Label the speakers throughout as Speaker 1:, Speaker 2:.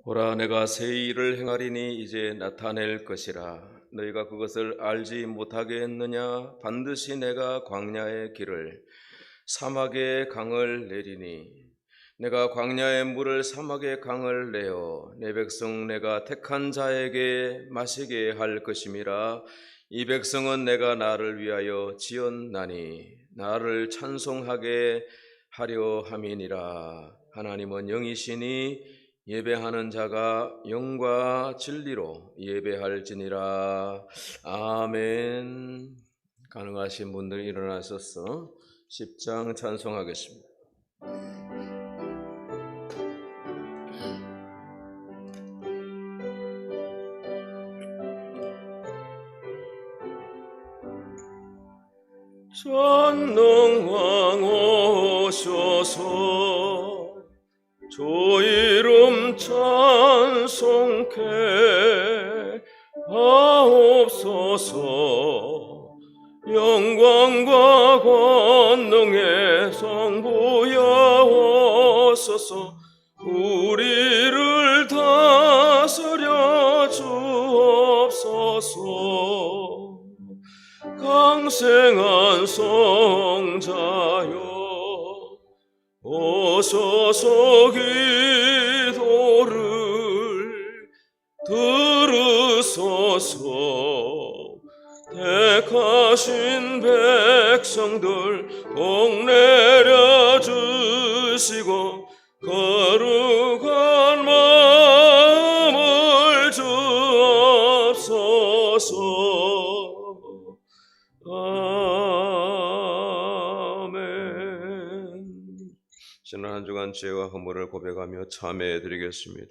Speaker 1: 보라, 내가 새 일을 행하리니 이제 나타낼 것이라. 너희가 그것을 알지 못하게 했느냐? 반드시 내가 광야의 길을 사막의 강을 내리니 내가 광야의 물을 사막의 강을 내어 내 백성 내가 택한 자에게 마시게 할 것임이라. 이 백성은 내가 나를 위하여 지었나니 나를 찬송하게 하려 함이니라. 하나님은 영이시니 예배하는 자가 영과 진리로 예배할지니라. 아멘. 가능하신 분들 일어나셔서 10장 찬송하겠습니다. 전능왕 오셔서 주 이름 찬송케 하옵소서. 영광과 권능의 성부여오소서. 우리를 다스려 주옵소서. 강생한 성자여 오소서. 기도를 들으소서. 택하신 백성들 복 내려주시고 거룩한 마음을 주옵소서. 아멘. 지난 한 주간 죄와 허물을 고백하며 참회해드리겠습니다.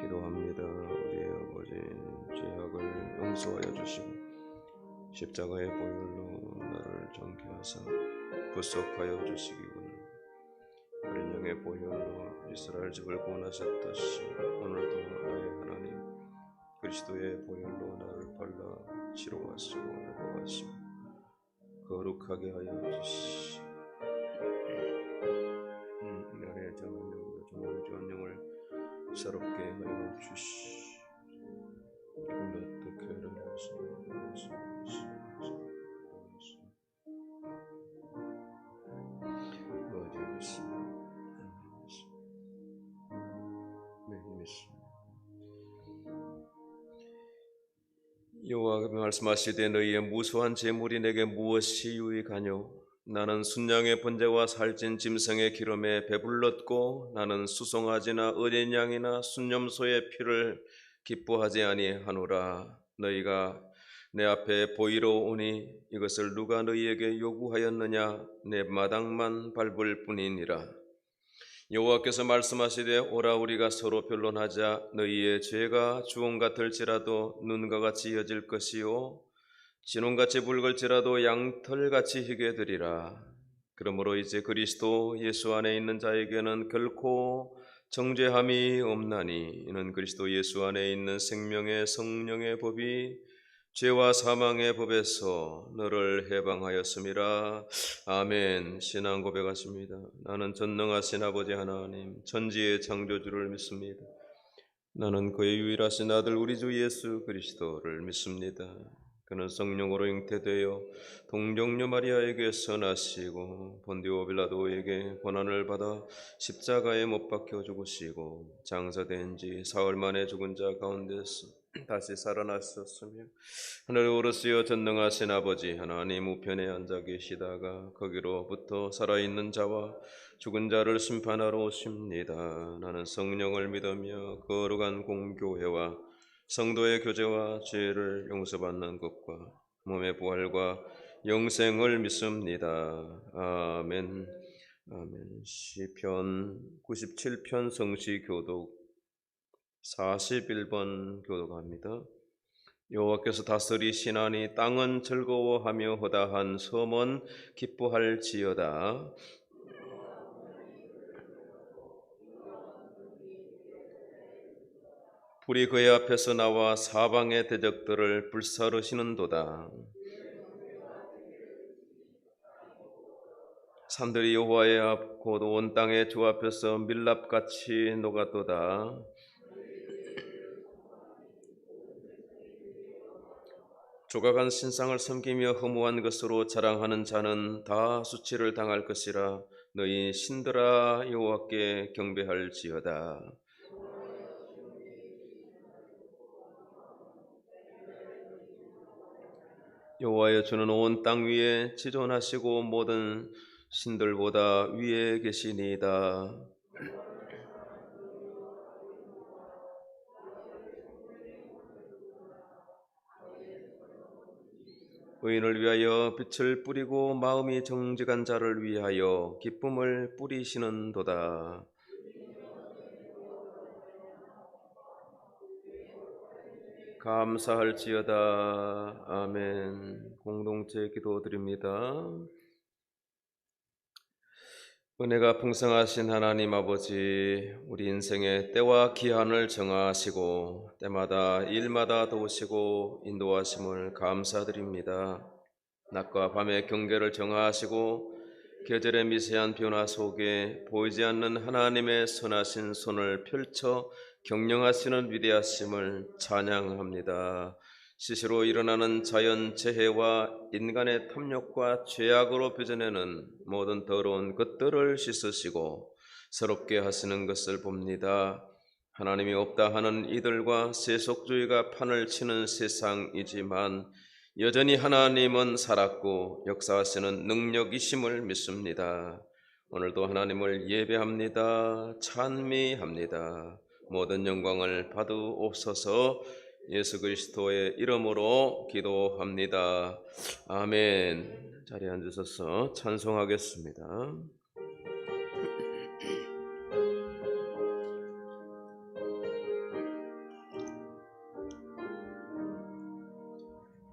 Speaker 1: 기도합니다. 우리의 아버지, 죄악을 용서하여 주시고 십자가의 보혈로 나를 정케 하사 구속하여 주시기를. 어린 양의 보혈로 이스라엘 집을 구원하셨듯이 오늘도 나의 하나님 그리스도의 보혈로 나를 발라 치료하시고 회복하시고 거룩하게 하여 주시오. 나의 정령을 새롭게 하여 주시오. 어떻게 여호와가 말씀하시되 너희의 무수한 재물이 내게 무엇이 유익하뇨? 나는 순양의 번제와 살찐 짐승의 기름에 배불렀고 나는 수송아지나 어린 양이나 순염소의 피를 기뻐하지 아니하노라. 너희가 내 앞에 보이러 오니 이것을 누가 너희에게 요구하였느냐? 내 마당만 밟을 뿐이니라. 여호와께서 말씀하시되 오라 우리가 서로 변론하자. 너희의 죄가 주홍 같을지라도 눈과 같이 여질 것이요 진홍같이 붉을지라도 양털같이 희게 되리라. 그러므로 이제 그리스도 예수 안에 있는 자에게는 결코 정죄함이 없나니 이는 그리스도 예수 안에 있는 생명의 성령의 법이 죄와 사망의 법에서 너를 해방하였음이라. 아멘. 신앙 고백하십니다. 나는 전능하신 아버지 하나님 천지의 창조주를 믿습니다. 나는 그의 유일하신 아들 우리 주 예수 그리스도를 믿습니다. 그는 성령으로 잉태되어 동정녀 마리아에게서 나시고 본디오 빌라도에게 고난을 받아 십자가에 못 박혀 죽으시고 장사된 지 사흘 만에 죽은 자 가운데서 다시 살아나셨으며 하늘에 오르시어 전능하신 아버지 하나님 우편에 앉아 계시다가 거기로부터 살아있는 자와 죽은 자를 심판하러 오십니다. 나는 성령을 믿으며 거룩한 공교회와 성도의 교제와 죄를 용서받는 것과 몸의 부활과 영생을 믿습니다. 아멘. 아멘. 시편 97편 성시 교독 41번 교독합니다. 여호와께서 다스리시나니 땅은 즐거워하며 허다한 섬은 기뻐할지어다. 불이 그의 앞에서 나와 사방의 대적들을 불사르시는도다. 산들이 여호와의 앞 곧 온 땅의 주 앞에서 밀랍같이 녹았도다. 조각한 신상을 섬기며 허무한 것으로 자랑하는 자는 다 수치를 당할 것이라. 너희 신들아 여호와께 경배할지어다. 여호와여, 주는 온 땅 위에 지존하시고 모든 신들보다 위에 계시니이다. 의인을 위하여 빛을 뿌리고 마음이 정직한 자를 위하여 기쁨을 뿌리시는도다. 감사할지어다. 아멘. 공동체 기도드립니다. 은혜가 풍성하신 하나님 아버지, 우리 인생의 때와 기한을 정하시고 때마다 일마다 도우시고 인도하심을 감사드립니다. 낮과 밤의 경계를 정하시고 계절의 미세한 변화 속에 보이지 않는 하나님의 선하신 손을 펼쳐 경영하시는 위대하심을 찬양합니다. 시시로 일어나는 자연 재해와 인간의 탐욕과 죄악으로 빚어내는 모든 더러운 것들을 씻으시고 새롭게 하시는 것을 봅니다. 하나님이 없다 하는 이들과 세속주의가 판을 치는 세상이지만 여전히 하나님은 살았고 역사하시는 능력이심을 믿습니다. 오늘도 하나님을 예배합니다. 찬미합니다. 모든 영광을 받으옵소서. 예수 그리스도의 이름으로 기도합니다. 아멘. 자리에 앉으셔서 찬송하겠습니다.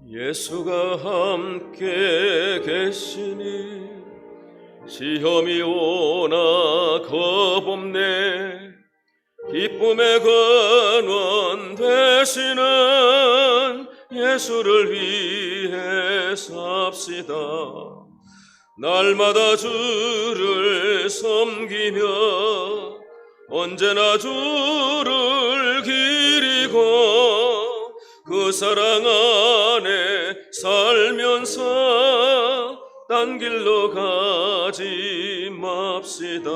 Speaker 1: 예수가 함께 계시니 시험이 오나 겁없네. 기쁨의 근원 되시는 예수를 위해 삽시다. 날마다 주를 섬기며 언제나 주를 기리고 그 사랑 안에 살면서 딴 길로 가지 맙시다.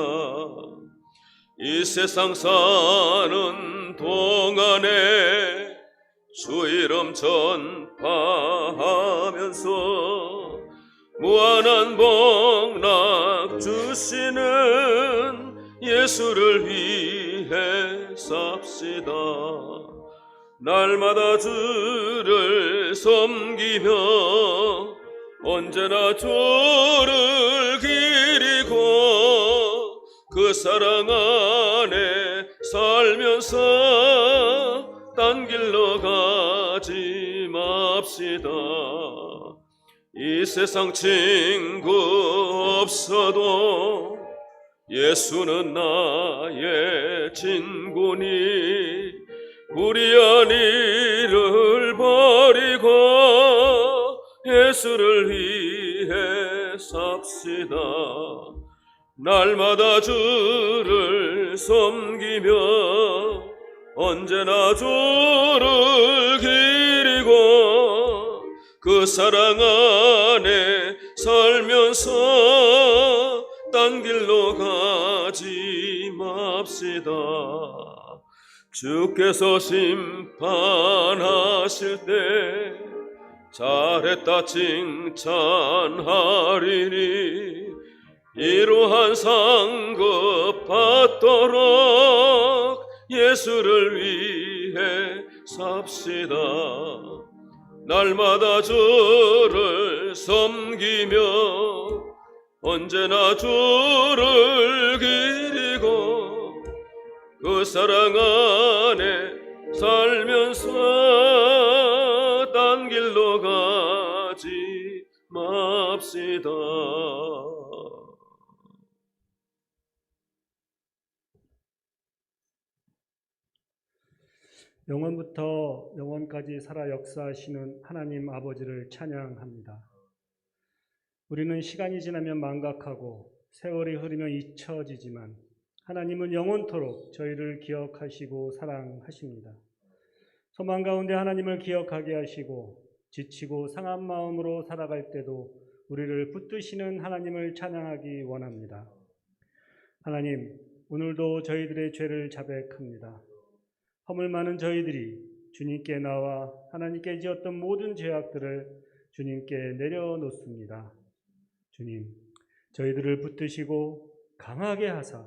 Speaker 1: 이 세상 사는 동안에 주 이름 전파하면서 무한한 복락 주시는 예수를 위해 삽시다. 날마다 주를 섬기며 언제나 주를 기리고 그 사랑 안에 살면서 딴 길로 가지 맙시다. 이 세상 친구 없어도 예수는 나의 친구니 불의한 일을 버리고 예수를 위해 삽시다. 날마다 주를 섬기며 언제나 주를 기리고 그 사랑 안에 살면서 딴 길로 가지 맙시다. 주께서 심판하실 때 잘했다 칭찬하리니 이러한 상급 받도록 예수를 위해 삽시다. 날마다 주를 섬기며 언제나 주를 기리고 그 사랑 안에 살면서 딴 길로 가지 맙시다.
Speaker 2: 영원부터 영원까지 살아 역사하시는 하나님 아버지를 찬양합니다. 우리는 시간이 지나면 망각하고 세월이 흐르면 잊혀지지만 하나님은 영원토록 저희를 기억하시고 사랑하십니다. 소망 가운데 하나님을 기억하게 하시고 지치고 상한 마음으로 살아갈 때도 우리를 붙드시는 하나님을 찬양하기 원합니다. 하나님, 오늘도 저희들의 죄를 자백합니다. 허물 많은 저희들이 주님께 나와 하나님께 지었던 모든 죄악들을 주님께 내려놓습니다. 주님, 저희들을 붙드시고 강하게 하사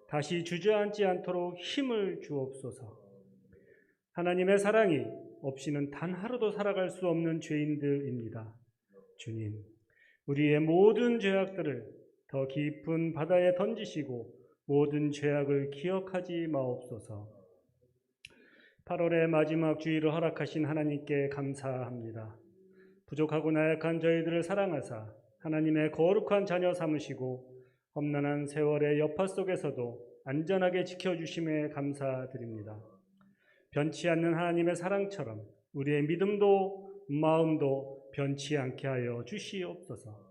Speaker 2: 다시 주저앉지 않도록 힘을 주옵소서. 하나님의 사랑이 없이는 단 하루도 살아갈 수 없는 죄인들입니다. 주님, 우리의 모든 죄악들을 더 깊은 바다에 던지시고 모든 죄악을 기억하지 마옵소서. 8월의 마지막 주일을 허락하신 하나님께 감사합니다. 부족하고 나약한 저희들을 사랑하사 하나님의 거룩한 자녀 삼으시고 험난한 세월의 여파 속에서도 안전하게 지켜주심에 감사드립니다. 변치 않는 하나님의 사랑처럼 우리의 믿음도 마음도 변치 않게 하여 주시옵소서.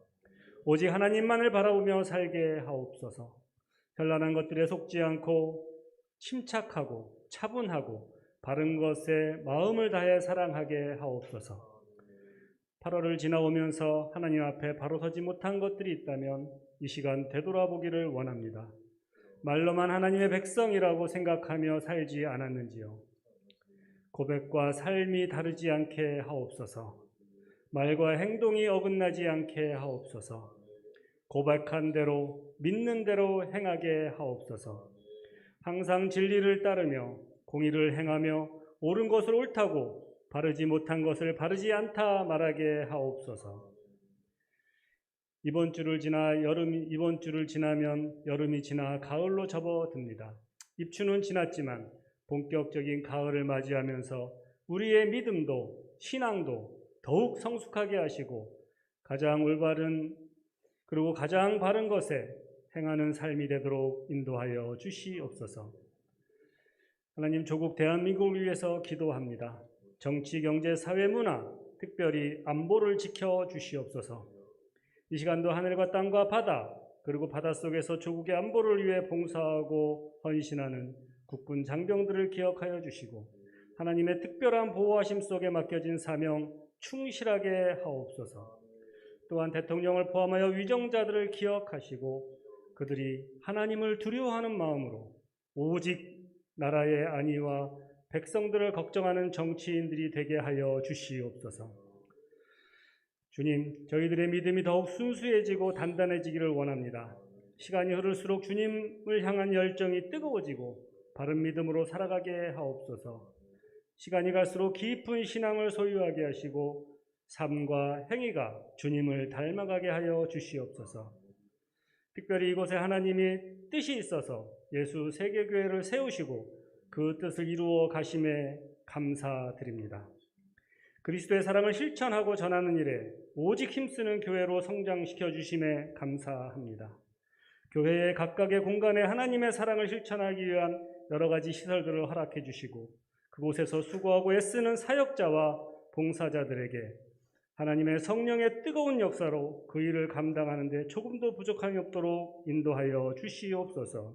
Speaker 2: 오직 하나님만을 바라보며 살게 하옵소서. 현란한 것들에 속지 않고 침착하고 차분하고 바른 것에 마음을 다해 사랑하게 하옵소서. 8월을 지나오면서 하나님 앞에 바로 서지 못한 것들이 있다면 이 시간 되돌아보기를 원합니다. 말로만 하나님의 백성이라고 생각하며 살지 않았는지요. 고백과 삶이 다르지 않게 하옵소서. 말과 행동이 어긋나지 않게 하옵소서. 고백한 대로 믿는 대로 행하게 하옵소서. 항상 진리를 따르며 공의를 행하며 옳은 것을 옳다고 바르지 못한 것을 바르지 않다 말하게 하옵소서. 이번 주를 지나면 여름이 지나 가을로 접어듭니다. 입추는 지났지만 본격적인 가을을 맞이하면서 우리의 믿음도 신앙도 더욱 성숙하게 하시고 가장 올바른 그리고 가장 바른 것에 행하는 삶이 되도록 인도하여 주시옵소서. 하나님, 조국 대한민국을 위해서 기도합니다. 정치, 경제, 사회, 문화, 특별히 안보를 지켜 주시옵소서. 이 시간도 하늘과 땅과 바다, 그리고 바닷속에서 조국의 안보를 위해 봉사하고 헌신하는 국군 장병들을 기억하여 주시고 하나님의 특별한 보호하심 속에 맡겨진 사명 충실하게 하옵소서. 또한 대통령을 포함하여 위정자들을 기억하시고 그들이 하나님을 두려워하는 마음으로 오직 나라의 안위와 백성들을 걱정하는 정치인들이 되게 하여 주시옵소서. 주님, 저희들의 믿음이 더욱 순수해지고 단단해지기를 원합니다. 시간이 흐를수록 주님을 향한 열정이 뜨거워지고 바른 믿음으로 살아가게 하옵소서. 시간이 갈수록 깊은 신앙을 소유하게 하시고 삶과 행위가 주님을 닮아가게 하여 주시옵소서. 특별히 이곳에 하나님이 뜻이 있어서 예수 세계교회를 세우시고 그 뜻을 이루어 가심에 감사드립니다. 그리스도의 사랑을 실천하고 전하는 일에 오직 힘쓰는 교회로 성장시켜 주심에 감사합니다. 교회의 각각의 공간에 하나님의 사랑을 실천하기 위한 여러 가지 시설들을 허락해 주시고 그곳에서 수고하고 애쓰는 사역자와 봉사자들에게 하나님의 성령의 뜨거운 역사로 그 일을 감당하는 데 조금도 부족함이 없도록 인도하여 주시옵소서.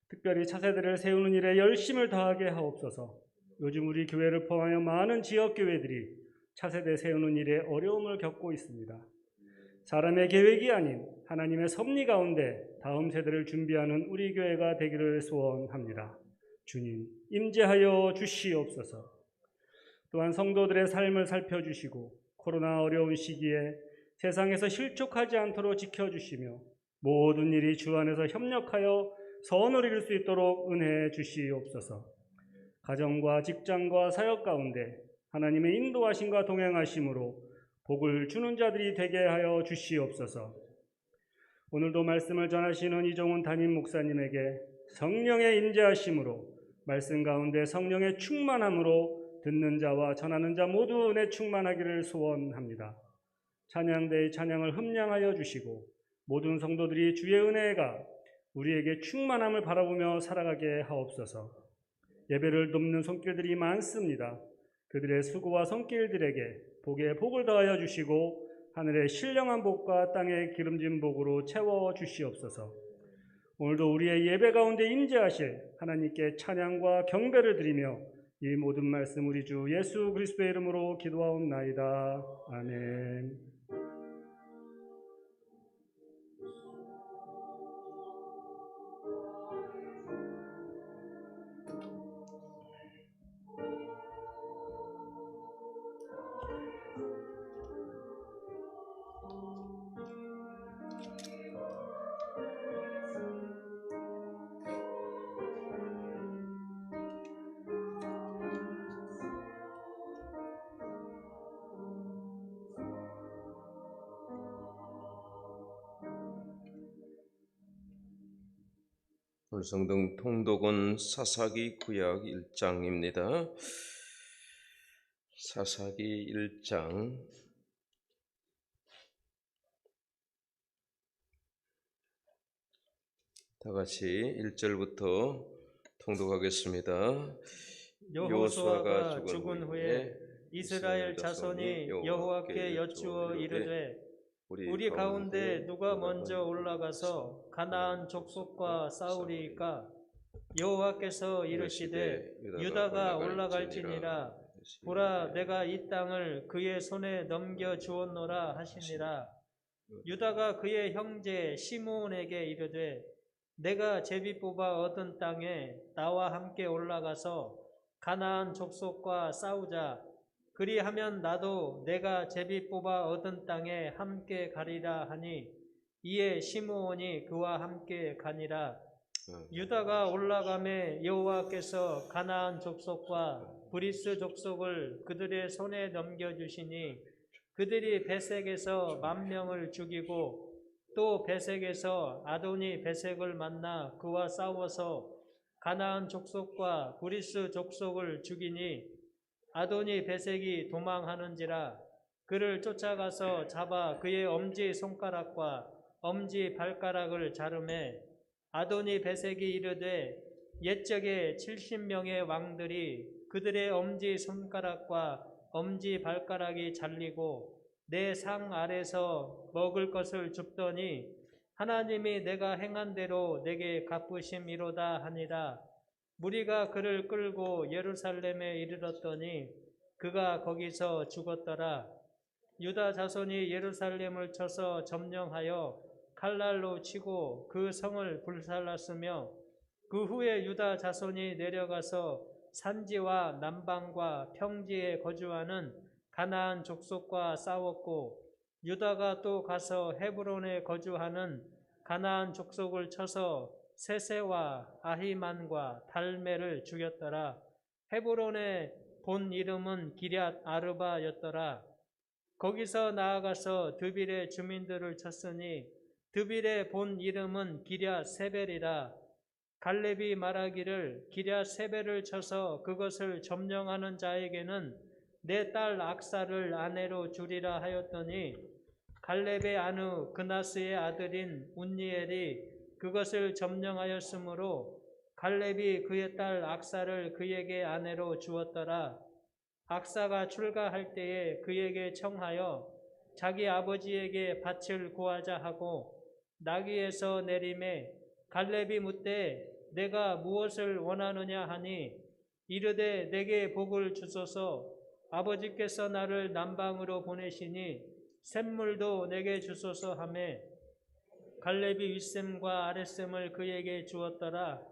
Speaker 2: 특별히 차세대를 세우는 일에 열심을 다하게 하옵소서. 요즘 우리 교회를 포함하여 많은 지역교회들이 차세대 세우는 일에 어려움을 겪고 있습니다. 사람의 계획이 아닌 하나님의 섭리 가운데 다음 세대를 준비하는 우리 교회가 되기를 소원합니다. 주님, 임재하여 주시옵소서. 또한 성도들의 삶을 살펴주시고 코로나 어려운 시기에 세상에서 실족하지 않도록 지켜주시며 모든 일이 주 안에서 협력하여 선을 이룰 수 있도록 은혜해 주시옵소서. 가정과 직장과 사역 가운데 하나님의 인도하심과 동행하심으로 복을 주는 자들이 되게 하여 주시옵소서. 오늘도 말씀을 전하시는 이종훈 담임 목사님에게 성령의 임재하심으로 말씀 가운데 성령의 충만함으로 듣는 자와 전하는 자 모두 은혜 충만하기를 소원합니다. 찬양대의 찬양을 흠량하여 주시고 모든 성도들이 주의 은혜가 우리에게 충만함을 바라보며 살아가게 하옵소서. 예배를 돕는 손길들이 많습니다. 그들의 수고와 손길들에게 복에 복을 더하여 주시고 하늘의 신령한 복과 땅의 기름진 복으로 채워 주시옵소서. 오늘도 우리의 예배 가운데 임재하실 하나님께 찬양과 경배를 드리며 이 모든 말씀 우리 주 예수 그리스도의 이름으로 기도하옵나이다. 아멘.
Speaker 1: 오늘 성경 통독은 사사기 구약 1장입니다. 사사기 1장 다 같이 1절부터 통독하겠습니다.
Speaker 3: 여호수아가 죽은 후에 이스라엘 자손이 여호와께 여쭈어 이르되 우리 가운데 누가 먼저 올라가서 가나안 족속과 싸우리이까? 여호와께서 이르시되 유다가 올라갈지니라. 보라, 내가 이 땅을 그의 손에 넘겨 주었노라 하시니라. 유다가 그의 형제 시므온에게 이르되 내가 제비 뽑아 얻은 땅에 나와 함께 올라가서 가나안 족속과 싸우자. 그리하면 나도 내가 제비 뽑아 얻은 땅에 함께 가리라 하니 이에 시므온이 그와 함께 가니라. 유다가 올라가매 여호와께서 가나안 족속과 브리스 족속을 그들의 손에 넘겨주시니 그들이 베색에서 10,000명을 죽이고 또 베색에서 아도니 베색을 만나 그와 싸워서 가나안 족속과 브리스 족속을 죽이니 아도니 베색이 도망하는지라. 그를 쫓아가서 잡아 그의 엄지 손가락과 엄지 발가락을 자르매 아도니 베색이 이르되 옛적에 70명의 왕들이 그들의 엄지 손가락과 엄지 발가락이 잘리고 내 상 아래서 먹을 것을 줍더니 하나님이 내가 행한 대로 내게 갚으심이로다 하니라. 무리가 그를 끌고 예루살렘에 이르렀더니 그가 거기서 죽었더라. 유다 자손이 예루살렘을 쳐서 점령하여 칼날로 치고 그 성을 불살랐으며 그 후에 유다 자손이 내려가서 산지와 남방과 평지에 거주하는 가나안 족속과 싸웠고 유다가 또 가서 헤브론에 거주하는 가나안 족속을 쳐서 세세와 아히만과 달메를 죽였더라. 헤브론의 본 이름은 기럇 아르바였더라. 거기서 나아가서 드빌의 주민들을 쳤으니 드빌의 본 이름은 기럇 세벨이라. 갈렙이 말하기를 기럇 세벨을 쳐서 그것을 점령하는 자에게는 내 딸 악사를 아내로 주리라 하였더니 갈렙의 아누 그나스의 아들인 운니엘이 그것을 점령하였으므로 갈렙이 그의 딸 악사를 그에게 아내로 주었더라. 악사가 출가할 때에 그에게 청하여 자기 아버지에게 밭을 구하자 하고 나귀에서 내림에 갈렙이 묻되 내가 무엇을 원하느냐 하니 이르되 내게 복을 주소서. 아버지께서 나를 남방으로 보내시니 샘물도 내게 주소서 하매 갈렙이 윗샘과 아랫샘을 그에게 주었더라.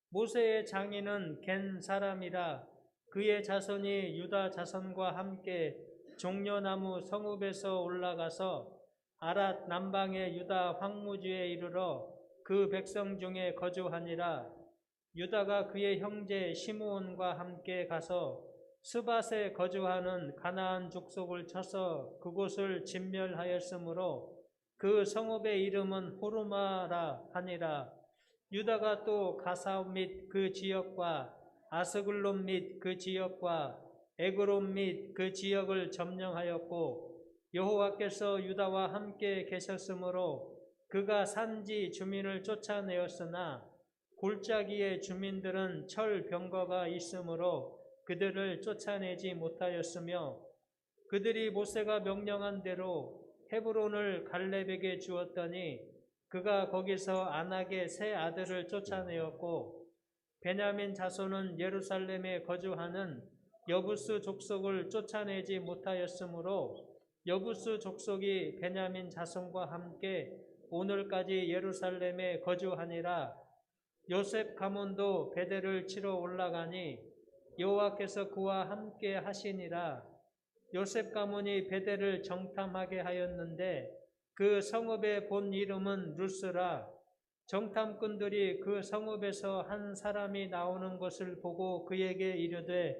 Speaker 3: 모세의 장인은 겐 사람이라. 그의 자손이 유다 자손과 함께 종려나무 성읍에서 올라가서 아랏 남방의 유다 황무지에 이르러 그 백성 중에 거주하니라. 유다가 그의 형제 시므온과 함께 가서 스밧에 거주하는 가나안 족속을 쳐서 그곳을 진멸하였으므로 그 성읍의 이름은 호르마라 하니라. 유다가 또 가사 및 그 지역과 아스글론 및 그 지역과 에그론 및 그 지역을 점령하였고 여호와께서 유다와 함께 계셨으므로 그가 산지 주민을 쫓아내었으나 골짜기의 주민들은 철 병거가 있으므로 그들을 쫓아내지 못하였으며 그들이 모세가 명령한 대로 헤브론을 갈렙에게 주었더니 그가 거기서 안악의 세 아들을 쫓아내었고 베냐민 자손은 예루살렘에 거주하는 여부스 족속을 쫓아내지 못하였으므로 여부스 족속이 베냐민 자손과 함께 오늘까지 예루살렘에 거주하니라. 요셉 가문도 베델을 치러 올라가니 여호와께서 그와 함께 하시니라. 요셉 가문이 베델을 정탐하게 하였는데 그 성읍의 본 이름은 루스라. 정탐꾼들이 그 성읍에서 한 사람이 나오는 것을 보고 그에게 이르되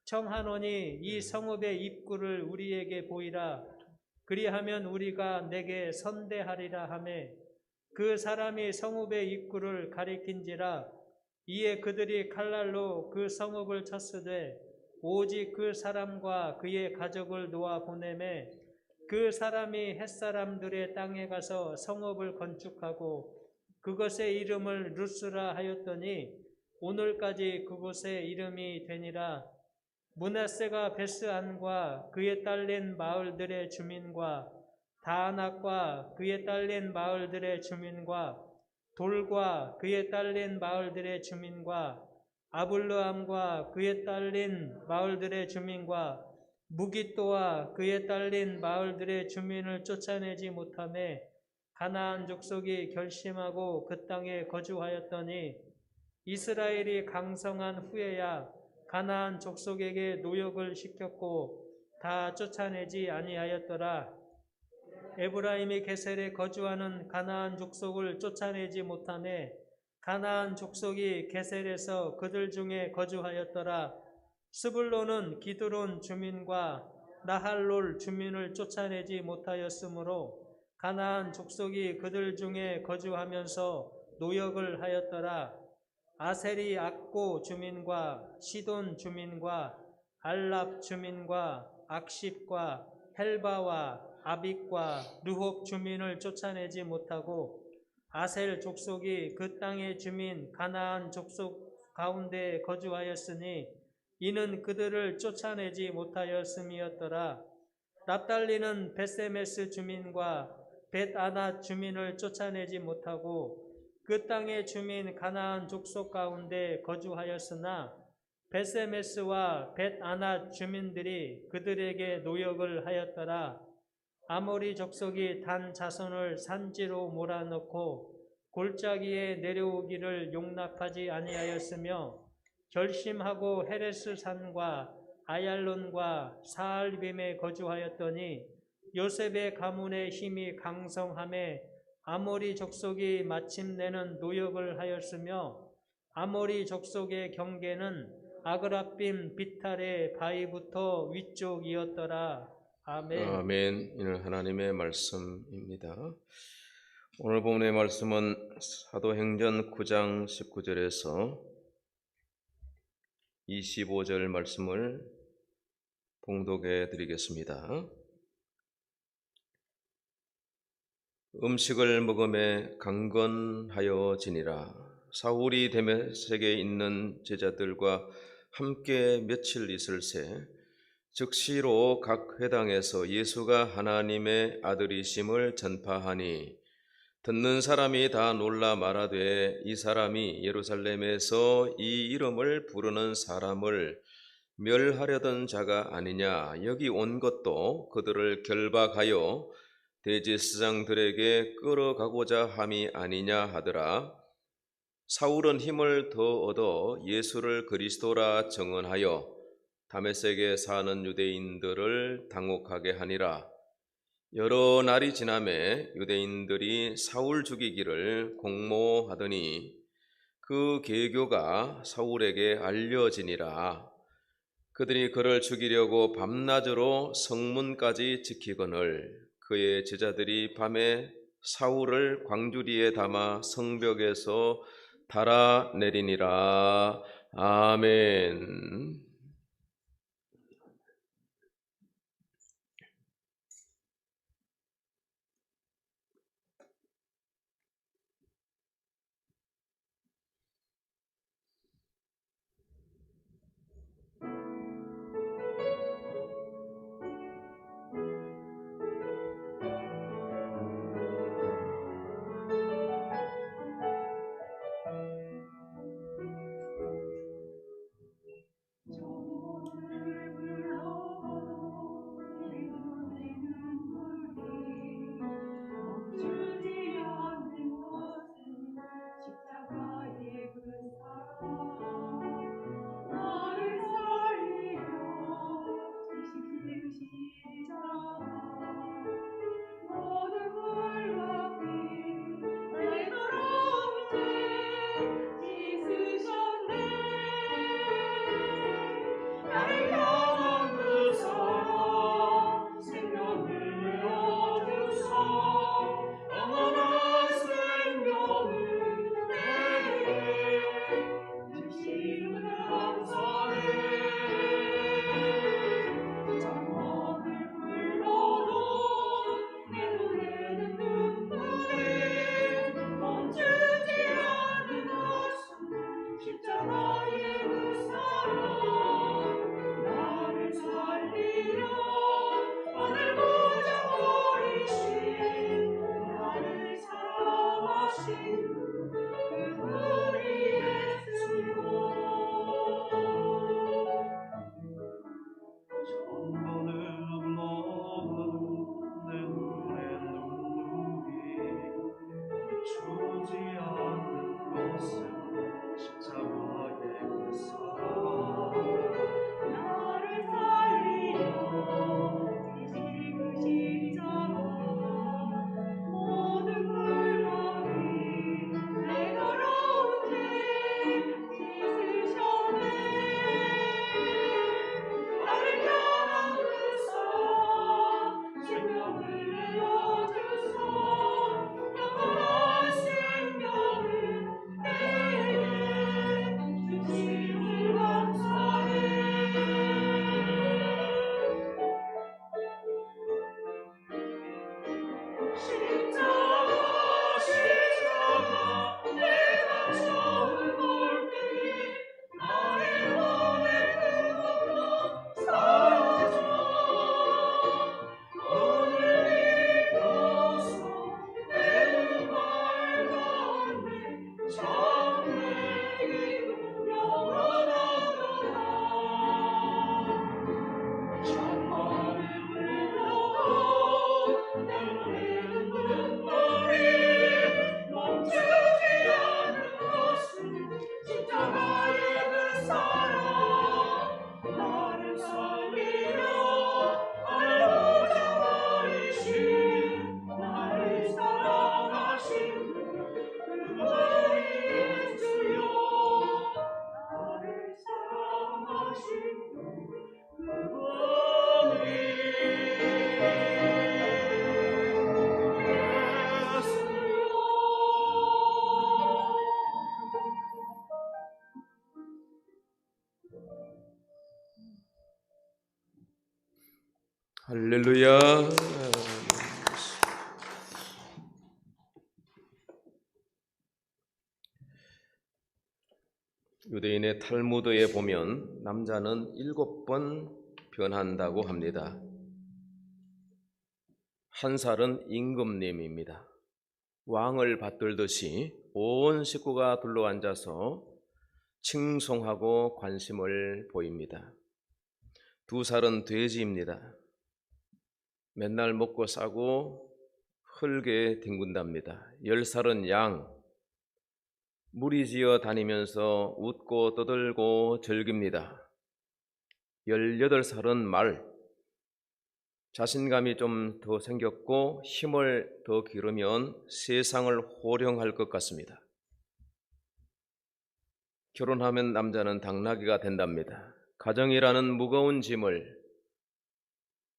Speaker 3: 청하노니 이 성읍의 입구를 우리에게 보이라. 그리하면 우리가 내게 선대하리라 하매 그 사람이 성읍의 입구를 가리킨지라. 이에 그들이 칼날로 그 성읍을 쳤으되 오직 그 사람과 그의 가족을 놓아 보내매 그 사람이 햇사람들의 땅에 가서 성읍을 건축하고 그것의 이름을 루스라 하였더니 오늘까지 그곳의 이름이 되니라. 므낫세가 베스안과 그에 딸린 마을들의 주민과 다아낙과 그에 딸린 마을들의 주민과 돌과 그에 딸린 마을들의 주민과 아블르함과 그에 딸린 마을들의 주민과 무깃도와 그에 딸린 마을들의 주민을 쫓아내지 못하매 가나안 족속이 결심하고 그 땅에 거주하였더니 이스라엘이 강성한 후에야 가나안 족속에게 노역을 시켰고 다 쫓아내지 아니하였더라. 에브라임이 게셀에 거주하는 가나안 족속을 쫓아내지 못하매 가나안 족속이 게셀에서 그들 중에 거주하였더라. 스불론은 기드론 주민과 나할롤 주민을 쫓아내지 못하였으므로 가나안 족속이 그들 중에 거주하면서 노역을 하였더라. 아셀이 악고 주민과 시돈 주민과 알랍 주민과 악십과 헬바와 아빅과 르홉 주민을 쫓아내지 못하고 아셀 족속이 그 땅의 주민 가나안 족속 가운데 거주하였으니 이는 그들을 쫓아내지 못하였음이었더라. 납달리는 벳세메스 주민과 벳아낫 주민을 쫓아내지 못하고 그 땅의 주민 가나안 족속 가운데 거주하였으나 벳세메스와 벳아낫 주민들이 그들에게 노역을 하였더라. 아모리 족속이 단 자손을 산지로 몰아넣고 골짜기에 내려오기를 용납하지 아니하였으며 결심하고 헤레스 산과 아얄론과 사알빔에 거주하였더니 요셉의 가문의 힘이 강성함에 아모리 족속이 마침내는 노역을 하였으며 아모리 족속의 경계는 아그라빔 비탈의 바위부터 위쪽이었더라. 아멘.
Speaker 1: 아멘. 이는 하나님의 말씀입니다. 오늘 본문의 말씀은 사도행전 9장 19절에서 25절 말씀을 봉독해 드리겠습니다. 음식을 먹음에 강건하여 지니라. 사울이 데메섹에 있는 제자들과 함께 며칠 있을새 즉시로 각 회당에서 예수가 하나님의 아들이심을 전파하니 듣는 사람이 다 놀라 말하되 이 사람이 예루살렘에서 이 이름을 부르는 사람을 멸하려던 자가 아니냐. 여기 온 것도 그들을 결박하여 대제사장들에게 끌어가고자 함이 아니냐 하더라. 사울은 힘을 더 얻어 예수를 그리스도라 정언하여 다메섹에 사는 유대인들을 당혹하게 하니라. 여러 날이 지나매 유대인들이 사울 죽이기를 공모하더니 그 계교가 사울에게 알려지니라. 그들이 그를 죽이려고 밤낮으로 성문까지 지키거늘 그의 제자들이 밤에 사울을 광주리에 담아 성벽에서 달아내리니라. 아멘. 할렐루야. 유대인의 탈무드에 보면 남자는 7번 변한다고 합니다. 한 살은 임금님입니다. 왕을 받들듯이 온 식구가 둘러앉아서 칭송하고 관심을 보입니다. 2살은 돼지입니다. 맨날 먹고 싸고 흙에 뒹군답니다. 10살은 양, 무리지어 다니면서 웃고 떠들고 즐깁니다. 18살은 말, 자신감이 좀 더 생겼고 힘을 더 기르면 세상을 호령할 것 같습니다. 결혼하면 남자는 당나귀가 된답니다. 가정이라는 무거운 짐을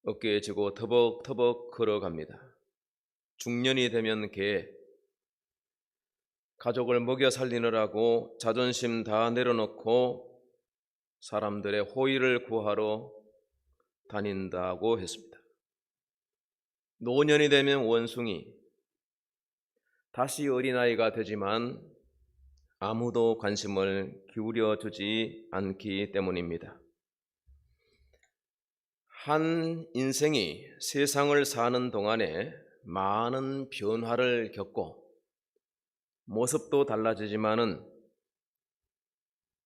Speaker 1: 어깨에 지고 터벅터벅 걸어갑니다. 중년이 되면 개, 가족을 먹여 살리느라고 자존심 다 내려놓고 사람들의 호의를 구하러 다닌다고 했습니다. 노년이 되면 원숭이, 다시 어린아이가 되지만 아무도 관심을 기울여 주지 않기 때문입니다. 한 인생이 세상을 사는 동안에 많은 변화를 겪고 모습도 달라지지만은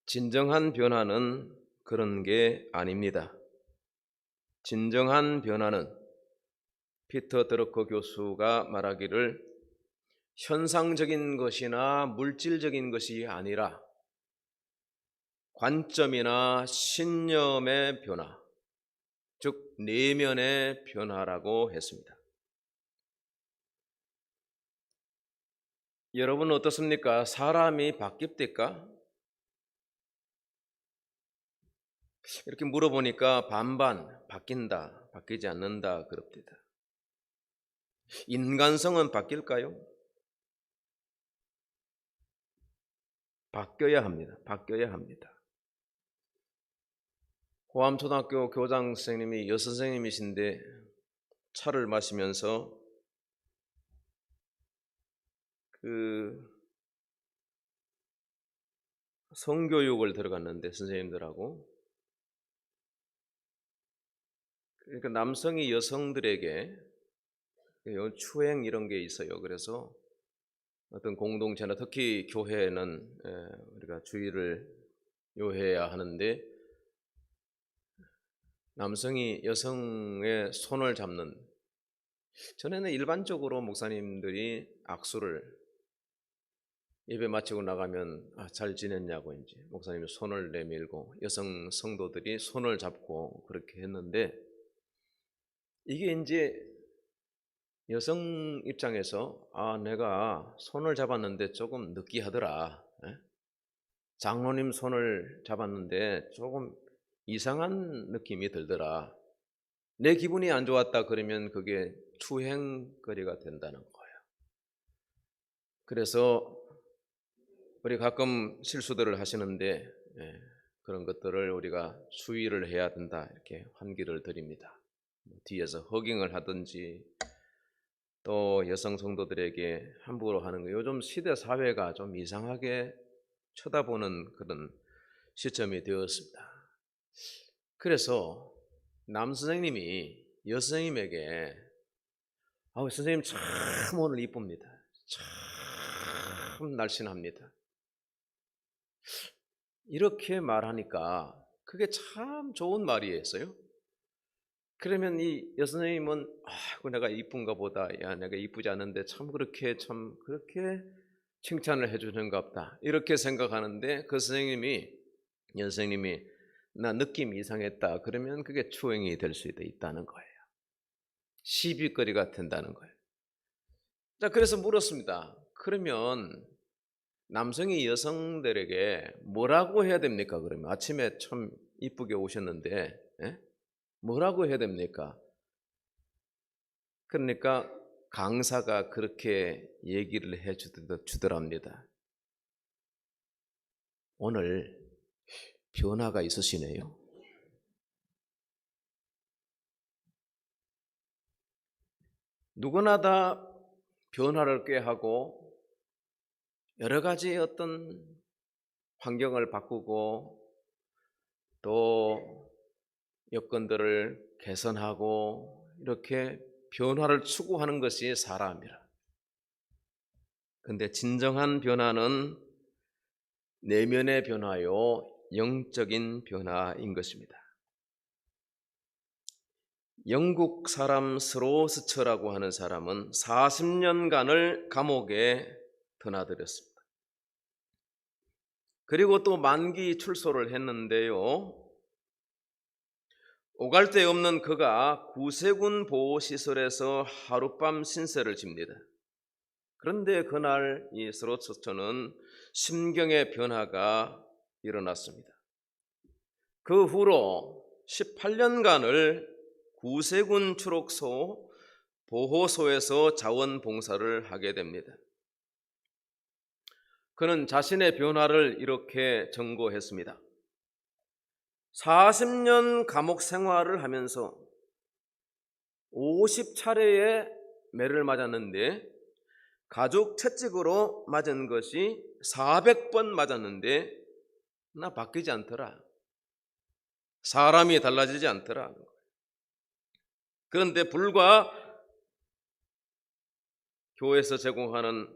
Speaker 1: 진정한 변화는 그런 게 아닙니다. 진정한 변화는 피터 드러커 교수가 말하기를 현상적인 것이나 물질적인 것이 아니라 관점이나 신념의 변화, 즉 내면의 변화라고 했습니다. 여러분 어떻습니까? 사람이 바뀝니까? 이렇게 물어보니까 반반 바뀐다, 바뀌지 않는다 그럽니다. 인간성은 바뀔까요? 바뀌어야 합니다. 바뀌어야 합니다. 호암초등학교 교장 선생님이 여선생님이신데 차를 마시면서 성교육을 들어갔는데 선생님들하고 그러니까 남성이 여성들에게 추행 이런 게 있어요. 그래서 어떤 공동체나 특히 교회는 우리가 주의를 요해야 하는데 남성이 여성의 손을 잡는, 전에는 일반적으로 목사님들이 악수를 예배 마치고 나가면 잘 지냈냐고 이제 목사님이 손을 내밀고 여성 성도들이 손을 잡고 그렇게 했는데 이게 이제 여성 입장에서 내가 손을 잡았는데 조금 느끼하더라. 장로님 손을 잡았는데 조금 이상한 느낌이 들더라. 내 기분이 안 좋았다 그러면 그게 추행거리가 된다는 거예요. 그래서 우리 가끔 실수들을 하시는데 그런 것들을 우리가 수위를 해야 된다 이렇게 환기를 드립니다. 뒤에서 허깅을 하든지 또 여성 성도들에게 함부로 하는 거, 요즘 시대 사회가 좀 이상하게 쳐다보는 그런 시점이 되었습니다. 그래서 남 선생님이 여선생님에게 선생님 참 오늘 이쁩니다. 참 날씬합니다. 이렇게 말하니까 그게 참 좋은 말이었어요. 그러면 이 여선생님은 내가 이쁜가 보다, 야 내가 이쁘지 않은데 참 그렇게 칭찬을 해주는가 보다 이렇게 생각하는데, 그 여선생님이 나 느낌이 이상했다 그러면 그게 추행이 될 수도 있다는 거예요. 시비거리가 된다는 거예요. 자, 그래서 물었습니다. 그러면 남성이 여성들에게 뭐라고 해야 됩니까? 그러면 아침에 참 이쁘게 오셨는데 뭐라고 해야 됩니까? 그러니까 강사가 그렇게 얘기를 해 주더랍니다. 오늘 변화가 있으시네요. 누구나 다 변화를 꾀하고 여러 가지 어떤 환경을 바꾸고 또 여건들을 개선하고 이렇게 변화를 추구하는 것이 사람이라. 근데 진정한 변화는 내면의 변화요, 영적인 변화인 것입니다. 영국 사람 스로스처라고 하는 사람은 40년간을 감옥에 드나들었습니다. 그리고 또 만기 출소를 했는데요, 오갈 데 없는 그가 구세군 보호시설에서 하룻밤 신세를 집니다. 그런데 그날 이 스로스처는 심경의 변화가 일어났습니다. 그 후로 18년간을 구세군 추록소 보호소에서 자원봉사를 하게 됩니다. 그는 자신의 변화를 이렇게 전고했습니다. 40년 감옥 생활을 하면서 50차례의 매를 맞았는데 가죽 채찍으로 맞은 것이 400번 맞았는데 나 바뀌지 않더라. 사람이 달라지지 않더라. 그런데 불과 교회에서 제공하는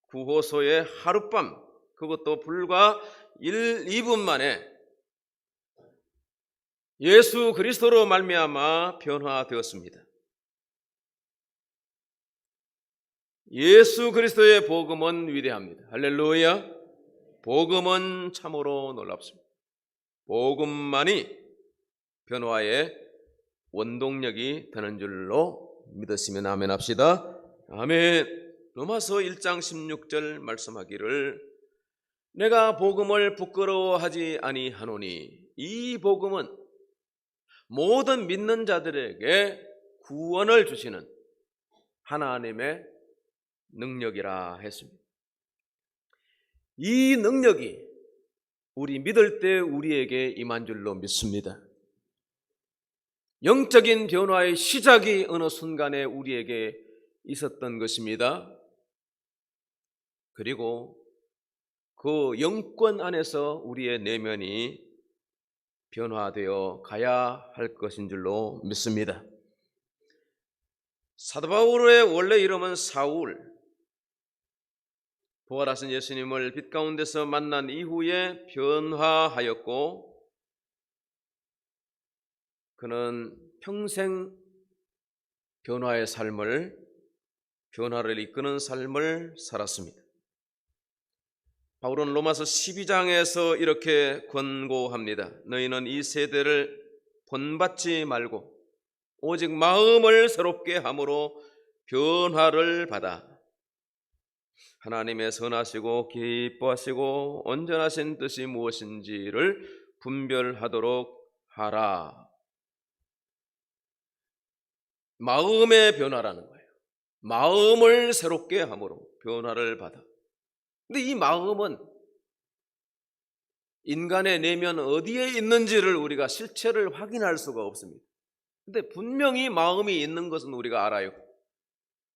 Speaker 1: 구호소의 하룻밤, 그것도 불과 1, 2분 만에 예수 그리스도로 말미암아 변화되었습니다. 예수 그리스도의 복음은 위대합니다. 할렐루야. 복음은 참으로 놀랍습니다. 복음만이 변화의 원동력이 되는 줄로 믿으시면 아멘 합시다. 아멘. 로마서 1장 16절 말씀하기를 내가 복음을 부끄러워하지 아니하노니 이 복음은 모든 믿는 자들에게 구원을 주시는 하나님의 능력이라 했습니다. 이 능력이 우리 믿을 때 우리에게 임한 줄로 믿습니다. 영적인 변화의 시작이 어느 순간에 우리에게 있었던 것입니다. 그리고 그 영권 안에서 우리의 내면이 변화되어 가야 할 것인 줄로 믿습니다. 사도 바울의 원래 이름은 사울. 부활하신 예수님을 빛 가운데서 만난 이후에 변화하였고 그는 평생 변화를 이끄는 삶을 살았습니다. 바울은 로마서 12장에서 이렇게 권고합니다. 너희는 이 세대를 본받지 말고 오직 마음을 새롭게 함으로 변화를 받아 하나님의 선하시고 기뻐하시고 온전하신 뜻이 무엇인지를 분별하도록 하라. 마음의 변화라는 거예요. 마음을 새롭게 함으로 변화를 받아. 근데 이 마음은 인간의 내면 어디에 있는지를 우리가 실체를 확인할 수가 없습니다. 근데 분명히 마음이 있는 것은 우리가 알아요.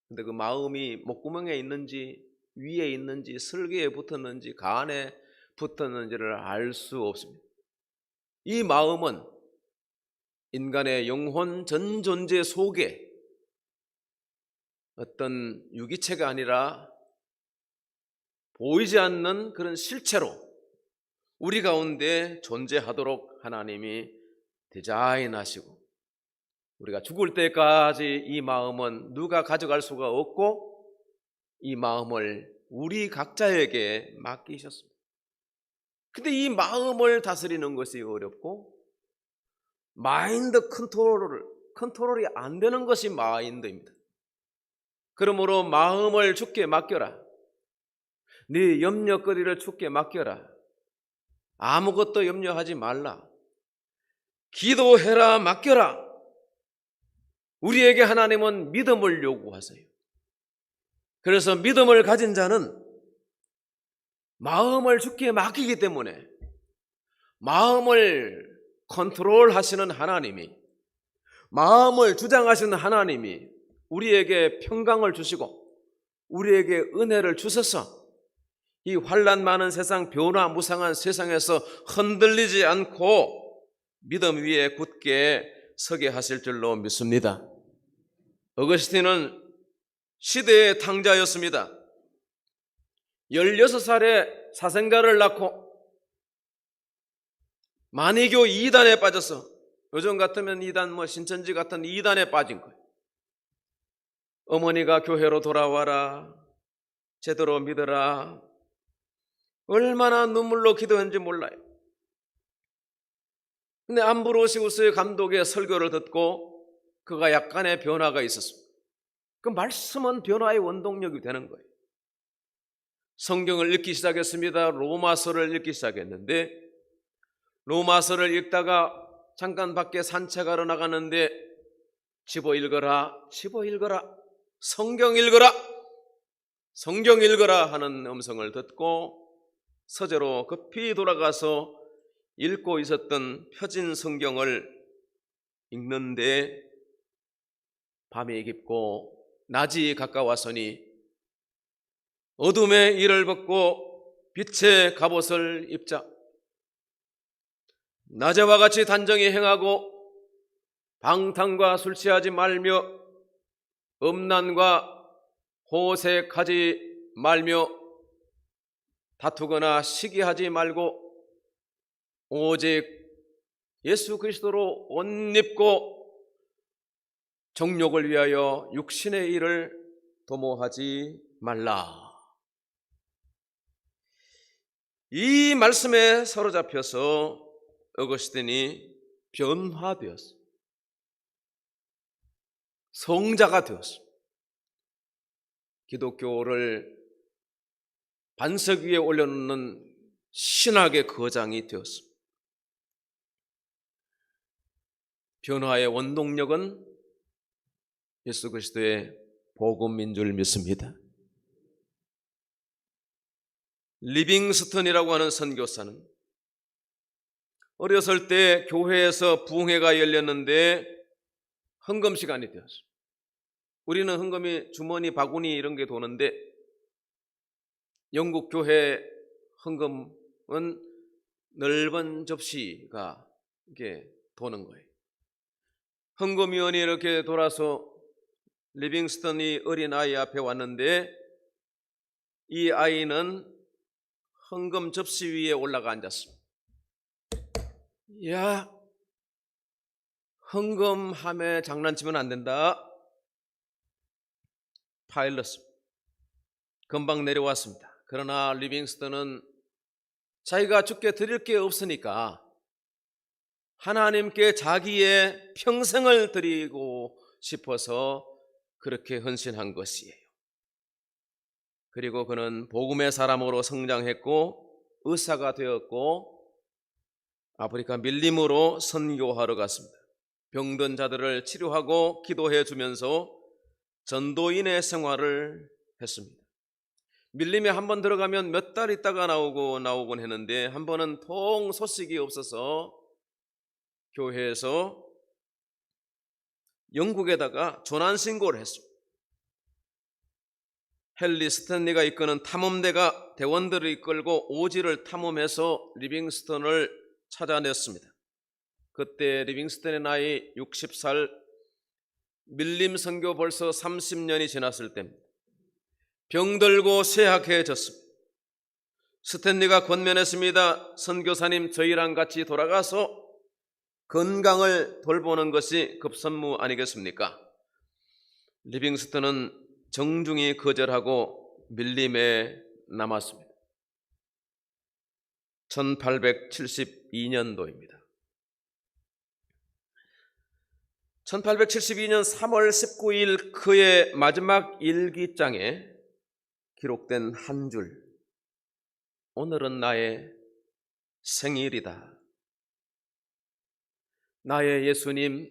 Speaker 1: 근데 그 마음이 목구멍에 있는지 위에 있는지 설계에 붙었는지 간에 붙었는지를 알 수 없습니다. 이 마음은 인간의 영혼 전 존재 속에 어떤 유기체가 아니라 보이지 않는 그런 실체로 우리 가운데 존재하도록 하나님이 디자인하시고 우리가 죽을 때까지 이 마음은 누가 가져갈 수가 없고 이 마음을 우리 각자에게 맡기셨습니다. 근데 이 마음을 다스리는 것이 어렵고 마인드 컨트롤이 안 되는 것이 마인드입니다. 그러므로 마음을 주께 맡겨라. 네 염려거리를 주께 맡겨라. 아무것도 염려하지 말라. 기도해라, 맡겨라. 우리에게 하나님은 믿음을 요구하세요. 그래서 믿음을 가진 자는 마음을 주께 맡기기 때문에 마음을 컨트롤하시는 하나님이, 마음을 주장하시는 하나님이 우리에게 평강을 주시고 우리에게 은혜를 주셔서 이 환난 많은 세상, 변화무쌍한 세상에서 흔들리지 않고 믿음 위에 굳게 서게 하실 줄로 믿습니다. 어거스틴은 시대의 탕자였습니다. 16살에 사생가를 낳고 만이교 2단에 빠져서, 요즘 같으면 2단 신천지 같은 2단에 빠진 거예요. 어머니가 교회로 돌아와라, 제대로 믿어라, 얼마나 눈물로 기도했는지 몰라요. 근데 암브로시우스의 감독의 설교를 듣고 그가 약간의 변화가 있었습니다. 그 말씀은 변화의 원동력이 되는 거예요. 성경을 읽기 시작했습니다. 로마서를 읽기 시작했는데 로마서를 읽다가 잠깐 밖에 산책하러 나가는데 집어 읽어라, 집어 읽어라, 성경 읽어라, 성경 읽어라 하는 음성을 듣고 서재로 급히 돌아가서 읽고 있었던 펴진 성경을 읽는데 밤이 깊고 낮이 가까웠으니 어둠의 일을 벗고 빛의 갑옷을 입자. 낮에와 같이 단정히 행하고 방탕과 술 취하지 말며 음란과 호색하지 말며 다투거나 시기하지 말고 오직 예수 그리스도로 옷 입고 정욕을 위하여 육신의 일을 도모하지 말라. 이 말씀에 사로잡혀서 어거스틴이 변화되었어. 성자가 되었어. 기독교를 반석 위에 올려놓는 신학의 거장이 되었습니다. 변화의 원동력은 예수 그리스도의 복음인 줄 믿습니다. 리빙스턴이라고 하는 선교사는 어렸을 때 교회에서 부흥회가 열렸는데 헌금 시간이 되었어요. 우리는 헌금이 주머니, 바구니 이런 게 도는데 영국 교회 헌금은 넓은 접시가 이렇게 도는 거예요. 헌금위원이 이렇게 돌아서 리빙스턴이 어린아이 앞에 왔는데 이 아이는 헌금 접시 위에 올라가 앉았습니다. 야, 헌금함에 장난치면 안 된다. 파일럿 금방 내려왔습니다. 그러나 리빙스턴은 자기가 주께 드릴 게 없으니까 하나님께 자기의 평생을 드리고 싶어서 그렇게 헌신한 것이에요. 그리고 그는 복음의 사람으로 성장했고 의사가 되었고 아프리카 밀림으로 선교하러 갔습니다. 병든 자들을 치료하고 기도해 주면서 전도인의 생활을 했습니다. 밀림에 한 번 들어가면 몇 달 있다가 나오곤 했는데 한 번은 통 소식이 없어서 교회에서 영국에다가 조난 신고를 했습니다. 헨리 스탠리가 이끄는 탐험대가 대원들을 이끌고 오지를 탐험해서 리빙스턴을 찾아냈습니다. 그때 리빙스턴의 나이 60살, 밀림 선교 벌써 30년이 지났을 때입니다. 병들고 쇠약해졌습니다. 스탠리가 권면했습니다. 선교사님, 저희랑 같이 돌아가서 건강을 돌보는 것이 급선무 아니겠습니까? 리빙스턴은 정중히 거절하고 밀림에 남았습니다. 1872년도입니다. 1872년 3월 19일 그의 마지막 일기장에 기록된 한 줄. 오늘은 나의 생일이다. 나의 예수님,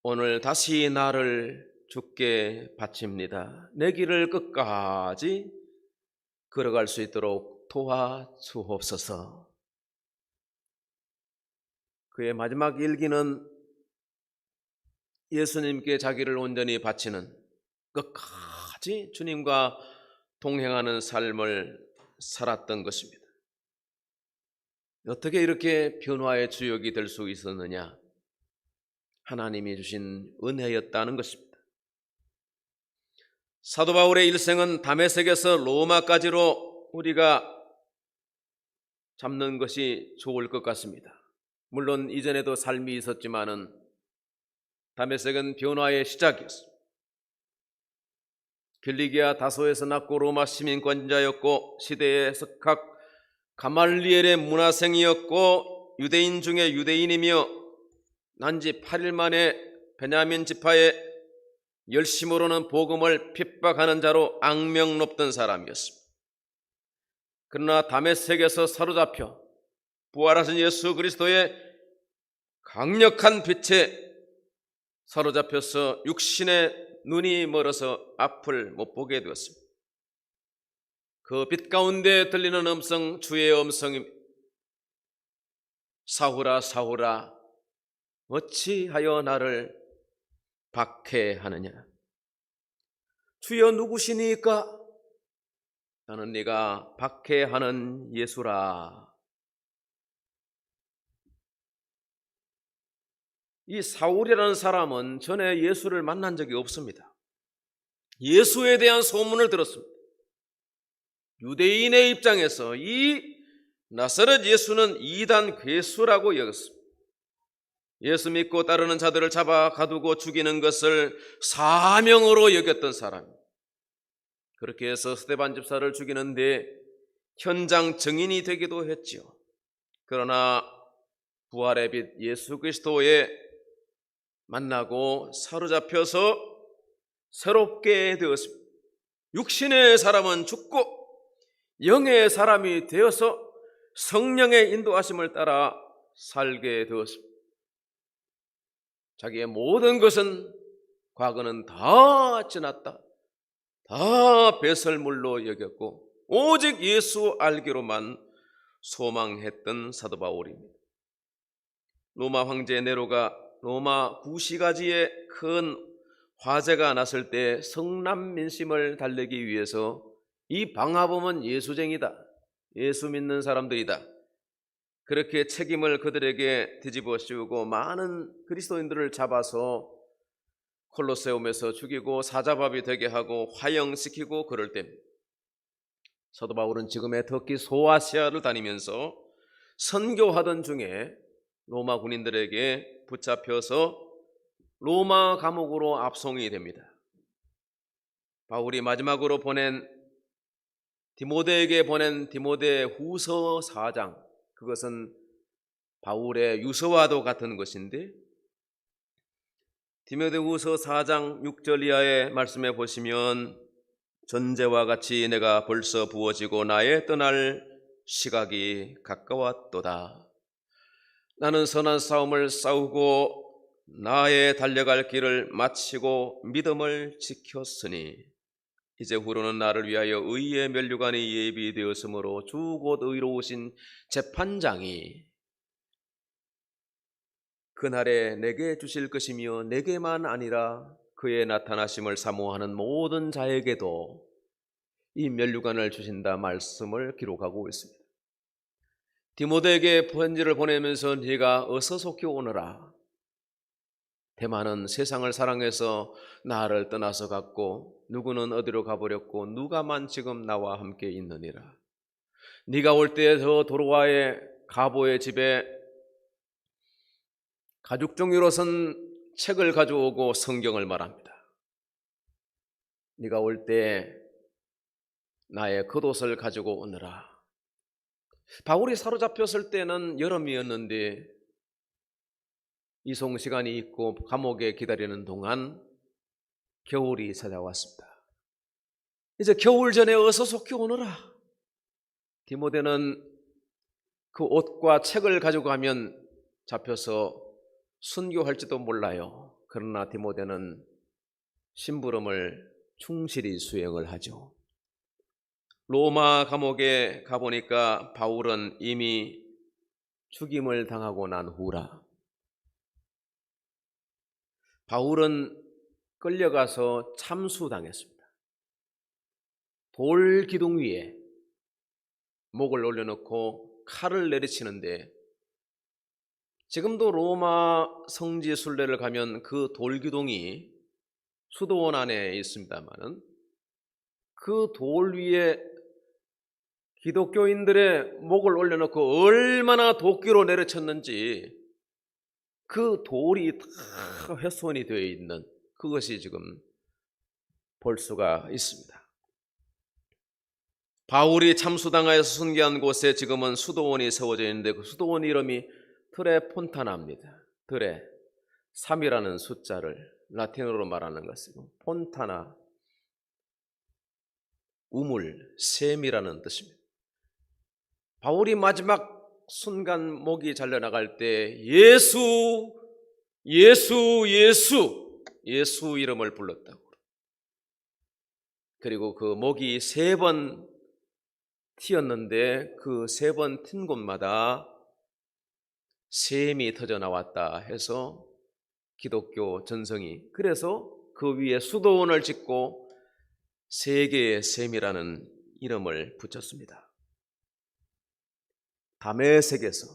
Speaker 1: 오늘 다시 나를 주께 바칩니다. 내 길을 끝까지 걸어갈 수 있도록 도와주옵소서. 그의 마지막 일기는 예수님께 자기를 온전히 바치는, 끝까지 주님과 동행하는 삶을 살았던 것입니다. 어떻게 이렇게 변화의 주역이 될 수 있었느냐? 하나님이 주신 은혜였다는 것입니다. 사도 바울의 일생은 다메섹에서 로마까지로 우리가 잡는 것이 좋을 것 같습니다. 물론 이전에도 삶이 있었지만은 다메섹은 변화의 시작이었습니다. 길리기아 다소에서 낳고 로마 시민권자였고 시대의 석학 가말리엘의 문화생이었고 유대인 중에 유대인이며 난지 8일 만에 베냐민 지파의 열심으로는 복음을 핍박하는 자로 악명 높던 사람이었습니다. 그러나 다메섹에서 사로잡혀 부활하신 예수 그리스도의 강력한 빛에 사로잡혀서 육신의 눈이 멀어서 앞을 못 보게 되었습니다. 그 빛 가운데 들리는 음성, 주의 음성입니다. 사울아 사울아 어찌하여 나를 박해하느냐? 주여 누구시니까? 나는 네가 박해하는 예수라. 이 사울이라는 사람은 전에 예수를 만난 적이 없습니다. 예수에 대한 소문을 들었습니다. 유대인의 입장에서 이 나사렛 예수는 이단 괴수라고 여겼습니다. 예수 믿고 따르는 자들을 잡아 가두고 죽이는 것을 사명으로 여겼던 사람입니다. 그렇게 해서 스데반 집사를 죽이는데 현장 증인이 되기도 했지요. 그러나 부활의 빛 예수 그리스도에 만나고 사로잡혀서 새롭게 되었습니다. 육신의 사람은 죽고 영의 사람이 되어서 성령의 인도하심을 따라 살게 되었습니다. 자기의 모든 것은 과거는 다 지났다, 다 배설물로 여겼고 오직 예수 알기로만 소망했던 사도 바울입니다. 로마 황제 네로가 로마 구시가지에 큰 화재가 났을 때 성남 민심을 달래기 위해서 이 방화범은 예수쟁이다, 예수 믿는 사람들이다, 그렇게 책임을 그들에게 뒤집어 씌우고 많은 그리스도인들을 잡아서 콜로세움에서 죽이고 사자밥이 되게 하고 화형시키고 그럴 때입니다. 사도 바울은 지금의 터키 소아시아를 다니면서 선교하던 중에 로마 군인들에게 붙잡혀서 로마 감옥으로 압송이 됩니다. 바울이 마지막으로 디모데에게 보낸 디모데 후서 4장, 그것은 바울의 유서와도 같은 것인데 디모데 후서 4장 6절 이하의 말씀에 보시면 전제와 같이 내가 벌써 부어지고 나의 떠날 시각이 가까웠도다. 나는 선한 싸움을 싸우고 나의 달려갈 길을 마치고 믿음을 지켰으니 이제 후로는 나를 위하여 의의 면류관이 예비되었으므로 주 곧 의로우신 재판장이 그날에 내게 주실 것이며 내게만 아니라 그의 나타나심을 사모하는 모든 자에게도 이 면류관을 주신다 말씀을 기록하고 있습니다. 디모데에게 편지를 보내면서 네가 어서 속히 오너라. 대만은 세상을 사랑해서 나를 떠나서 갔고 누구는 어디로 가버렸고 누가만 지금 나와 함께 있느니라. 네가 올 때 저 도로와의 가보의 집에 가죽 종이로 쓴 책을 가져오고 성경을 말합니다. 네가 올 때 나의 겉옷을 가지고 오너라. 바울이 사로잡혔을 때는 여름이었는데 이송 시간이 있고 감옥에 기다리는 동안 겨울이 찾아왔습니다. 이제 겨울 전에 어서 속히 오너라. 디모데는 그 옷과 책을 가지고 가면 잡혀서 순교할지도 몰라요. 그러나 디모데는 심부름을 충실히 수행을 하죠. 로마 감옥에 가보니까 바울은 이미 죽임을 당하고 난 후라. 바울은 끌려가서 참수당했습니다. 돌 기둥 위에 목을 올려놓고 칼을 내리치는데 지금도 로마 성지 순례를 가면 그 돌 기둥이 수도원 안에 있습니다만은 그 돌 위에 기독교인들의 목을 올려놓고 얼마나 도끼로 내려쳤는지 그 돌이 다 훼손이 되어 있는 그것이 지금 볼 수가 있습니다. 바울이 참수당하여서 순교한 곳에 지금은 수도원이 세워져 있는데 그 수도원 이름이 트레 폰타나입니다. 트레, 3이라는 숫자를 라틴어로 말하는 것이고 폰타나, 우물, 샘이라는 뜻입니다. 바울이 마지막 순간 목이 잘려나갈 때 예수, 예수, 예수, 예수 이름을 불렀다고. 그리고 그 목이 3번 튀었는데 그 3번 튄 곳마다 샘이 터져 나왔다 해서 기독교 전성이 그래서 그 위에 수도원을 짓고 세계의 샘이라는 이름을 붙였습니다. 다메섹에서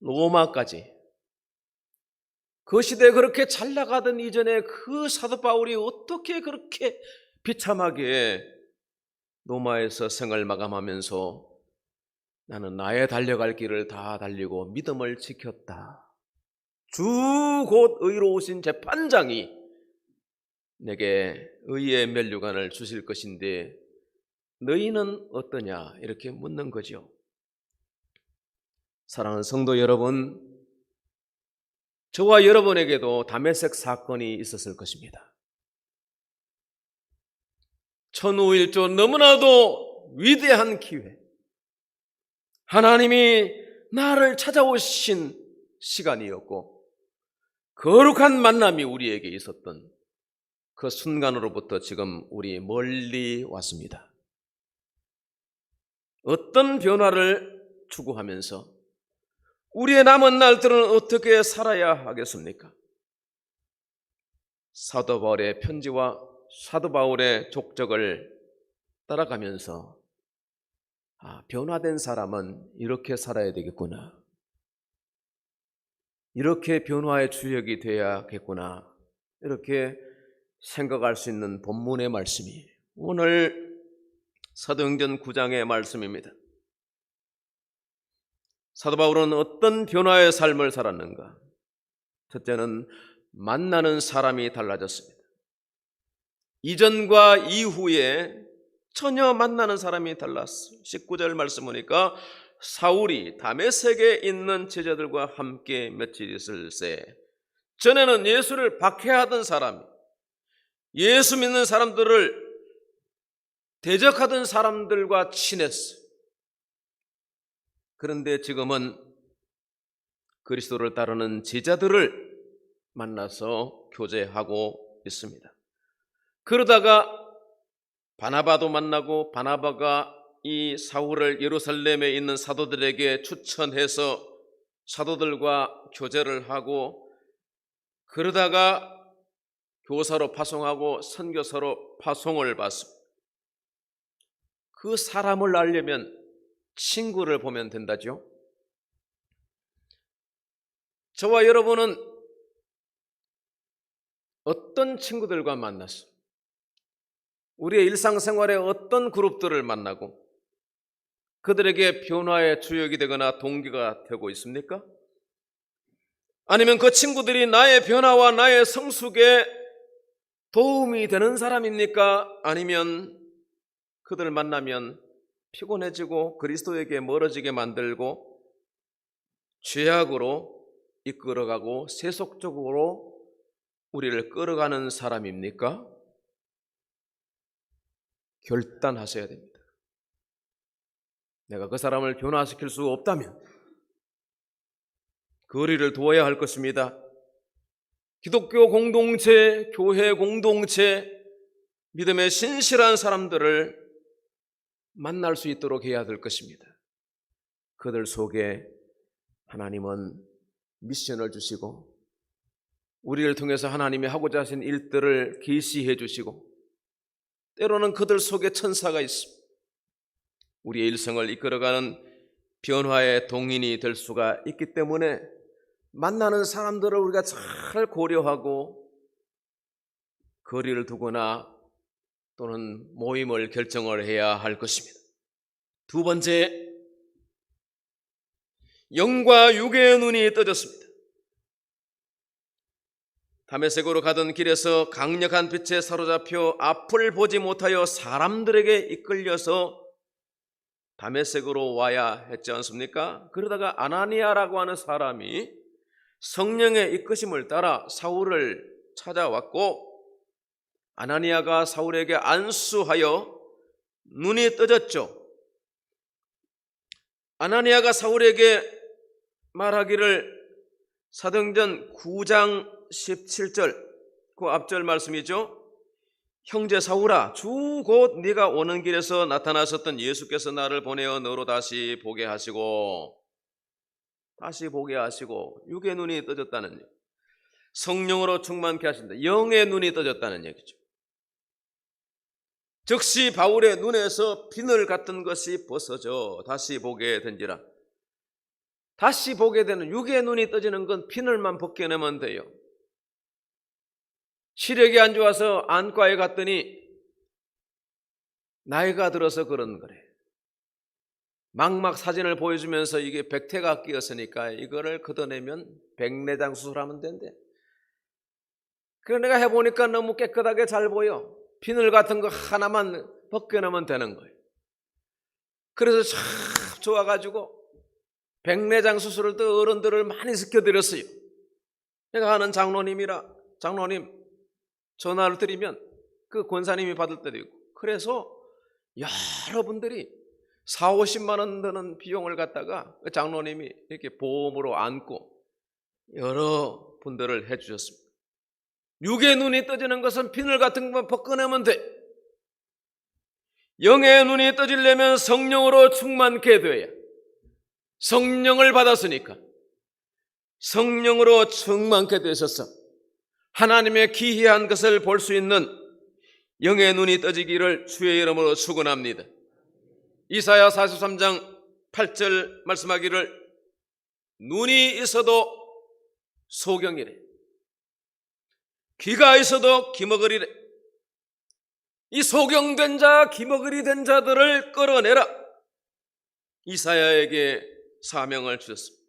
Speaker 1: 로마까지 그 시대에 그렇게 잘 나가던 이전에 그 사도 바울이 어떻게 그렇게 비참하게 로마에서 생을 마감하면서 나는 나의 달려갈 길을 다 달리고 믿음을 지켰다. 주 곧 의로우신 재판장이 내게 의의 면류관을 주실 것인데 너희는 어떠냐? 이렇게 묻는 거죠. 사랑하는 성도 여러분, 저와 여러분에게도 다메섹 사건이 있었을 것입니다. 천우일조 너무나도 위대한 기회, 하나님이 나를 찾아오신 시간이었고 거룩한 만남이 우리에게 있었던 그 순간으로부터 지금 우리 멀리 왔습니다. 어떤 변화를 추구하면서 우리의 남은 날들은 어떻게 살아야 하겠습니까? 사도 바울의 편지와 사도 바울의 족적을 따라가면서 변화된 사람은 이렇게 살아야 되겠구나. 이렇게 변화의 주역이 되어야겠구나. 이렇게 생각할 수 있는 본문의 말씀이 오늘 사도행전 9장의 말씀입니다. 사도 바울은 어떤 변화의 삶을 살았는가? 첫째는 만나는 사람이 달라졌습니다. 이전과 이후에 전혀 만나는 사람이 달랐어요. 19절 말씀 보니까 사울이 다메섹에 있는 제자들과 함께 며칠 있을새 전에는 예수를 박해하던 사람이 예수 믿는 사람들을 대적하던 사람들과 친했어요. 그런데 지금은 그리스도를 따르는 제자들을 만나서 교제하고 있습니다. 그러다가 바나바도 만나고 바나바가 이 사울을 예루살렘에 있는 사도들에게 추천해서 사도들과 교제를 하고 그러다가 교사로 파송하고 선교사로 파송을 받습니다. 그 사람을 알려면 친구를 보면 된다죠. 저와 여러분은 어떤 친구들과 만나서 우리의 일상생활에 어떤 그룹들을 만나고 그들에게 변화의 주역이 되거나 동기가 되고 있습니까? 아니면 그 친구들이 나의 변화와 나의 성숙에 도움이 되는 사람입니까? 아니면 그들을 만나면 피곤해지고 그리스도에게 멀어지게 만들고 죄악으로 이끌어가고 세속적으로 우리를 끌어가는 사람입니까? 결단하셔야 됩니다. 내가 그 사람을 변화시킬 수 없다면 거리를 두어야 할 것입니다. 기독교 공동체, 교회 공동체, 믿음의 신실한 사람들을 만날 수 있도록 해야 될 것입니다. 그들 속에 하나님은 미션을 주시고 우리를 통해서 하나님이 하고자 하신 일들을 계시해 주시고 때로는 그들 속에 천사가 있습니다. 우리의 일생을 이끌어가는 변화의 동인이 될 수가 있기 때문에 만나는 사람들을 우리가 잘 고려하고 거리를 두거나 또는 모임을 결정을 해야 할 것입니다. 두 번째, 영과 육의 눈이 떠졌습니다. 다메섹으로 가던 길에서 강력한 빛에 사로잡혀 앞을 보지 못하여 사람들에게 이끌려서 다메섹으로 와야 했지 않습니까? 그러다가 아나니아라고 하는 사람이 성령의 이끄심을 따라 사울을 찾아왔고 아나니아가 사울에게 안수하여 눈이 떠졌죠. 아나니아가 사울에게 말하기를 사도행전 9장 17절 그 앞절 말씀이죠. 형제 사울아, 주 곧 네가 오는 길에서 나타나셨던 예수께서 나를 보내어 너로 다시 보게 하시고 육의 눈이 떠졌다는 얘기. 성령으로 충만케 하신다. 영의 눈이 떠졌다는 얘기죠. 즉시 바울의 눈에서 비늘 같은 것이 벗어져 다시 보게 된지라. 다시 보게 되는 육의 눈이 떠지는 건 비늘만 벗겨내면 돼요. 시력이 안 좋아서 안과에 갔더니 나이가 들어서 그런 거래. 망막 사진을 보여주면서 이게 백태가 끼었으니까 이거를 걷어내면 백내장 수술하면 된대. 그래 내가 해보니까 너무 깨끗하게 잘 보여. 비늘 같은 거 하나만 벗겨내면 되는 거예요. 그래서 참 좋아가지고 백내장 수술을 또 어른들을 많이 시켜드렸어요. 내가 아는 장로님 전화를 드리면 그 권사님이 받을 때도 있고 그래서 여러분들이 4, 50만 원 드는 비용을 갖다가 장로님이 이렇게 보험으로 안고 여러 분들을 해주셨습니다. 육의 눈이 떠지는 것은 비늘 같은 것만 벗겨내면 돼. 영의 눈이 떠지려면 성령으로 충만케 돼야. 성령을 받았으니까 성령으로 충만케 되셔서 하나님의 기이한 것을 볼 수 있는 영의 눈이 떠지기를 주의 이름으로 축원합니다. 이사야 43장 8절 말씀하기를 눈이 있어도 소경이래. 귀가 있어도 기머거리래. 이 소경된 자, 기머거리 된 자들을 끌어내라. 이사야에게 사명을 주셨습니다.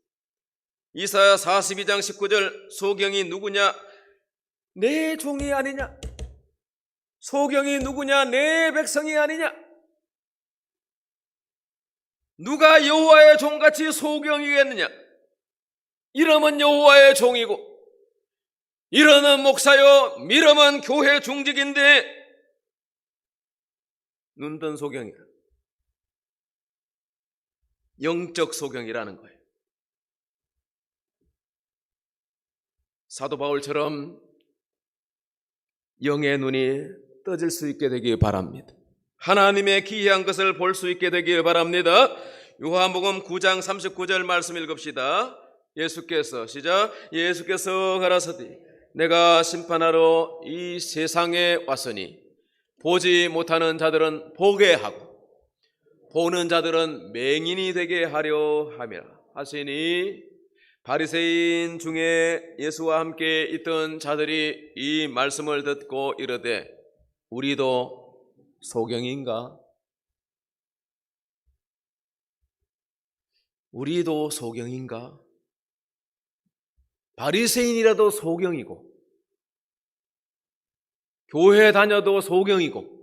Speaker 1: 이사야 42장 19절 소경이 누구냐? 내 종이 아니냐? 소경이 누구냐? 내 백성이 아니냐? 누가 여호와의 종같이 소경이겠느냐? 이름은 여호와의 종이고 이름은 목사요 미름은 교회 중직인데 눈뜬 소경이라. 영적 소경이라는 거예요. 사도 바울처럼 영의 눈이 떠질 수 있게 되길 바랍니다. 하나님의 기이한 것을 볼 수 있게 되길 바랍니다. 요한복음 9장 39절 말씀 읽읍시다. 예수께서 시작. 예수께서 가라사대 내가 심판하러 이 세상에 왔으니 보지 못하는 자들은 보게 하고 보는 자들은 맹인이 되게 하려 함이라 하시니 바리새인 중에 예수와 함께 있던 자들이 이 말씀을 듣고 이르되 우리도 소경인가? 우리도 소경인가? 바리새인이라도 소경이고 교회 다녀도 소경이고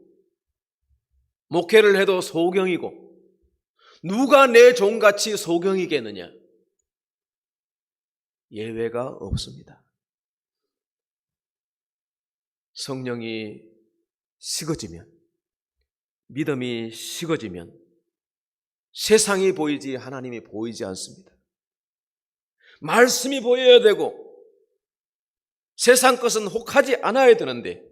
Speaker 1: 목회를 해도 소경이고 누가 내 종같이 소경이겠느냐? 예외가 없습니다. 성령이 식어지면, 믿음이 식어지면 세상이 보이지 하나님이 보이지 않습니다. 말씀이 보여야 되고 세상 것은 혹하지 않아야 되는데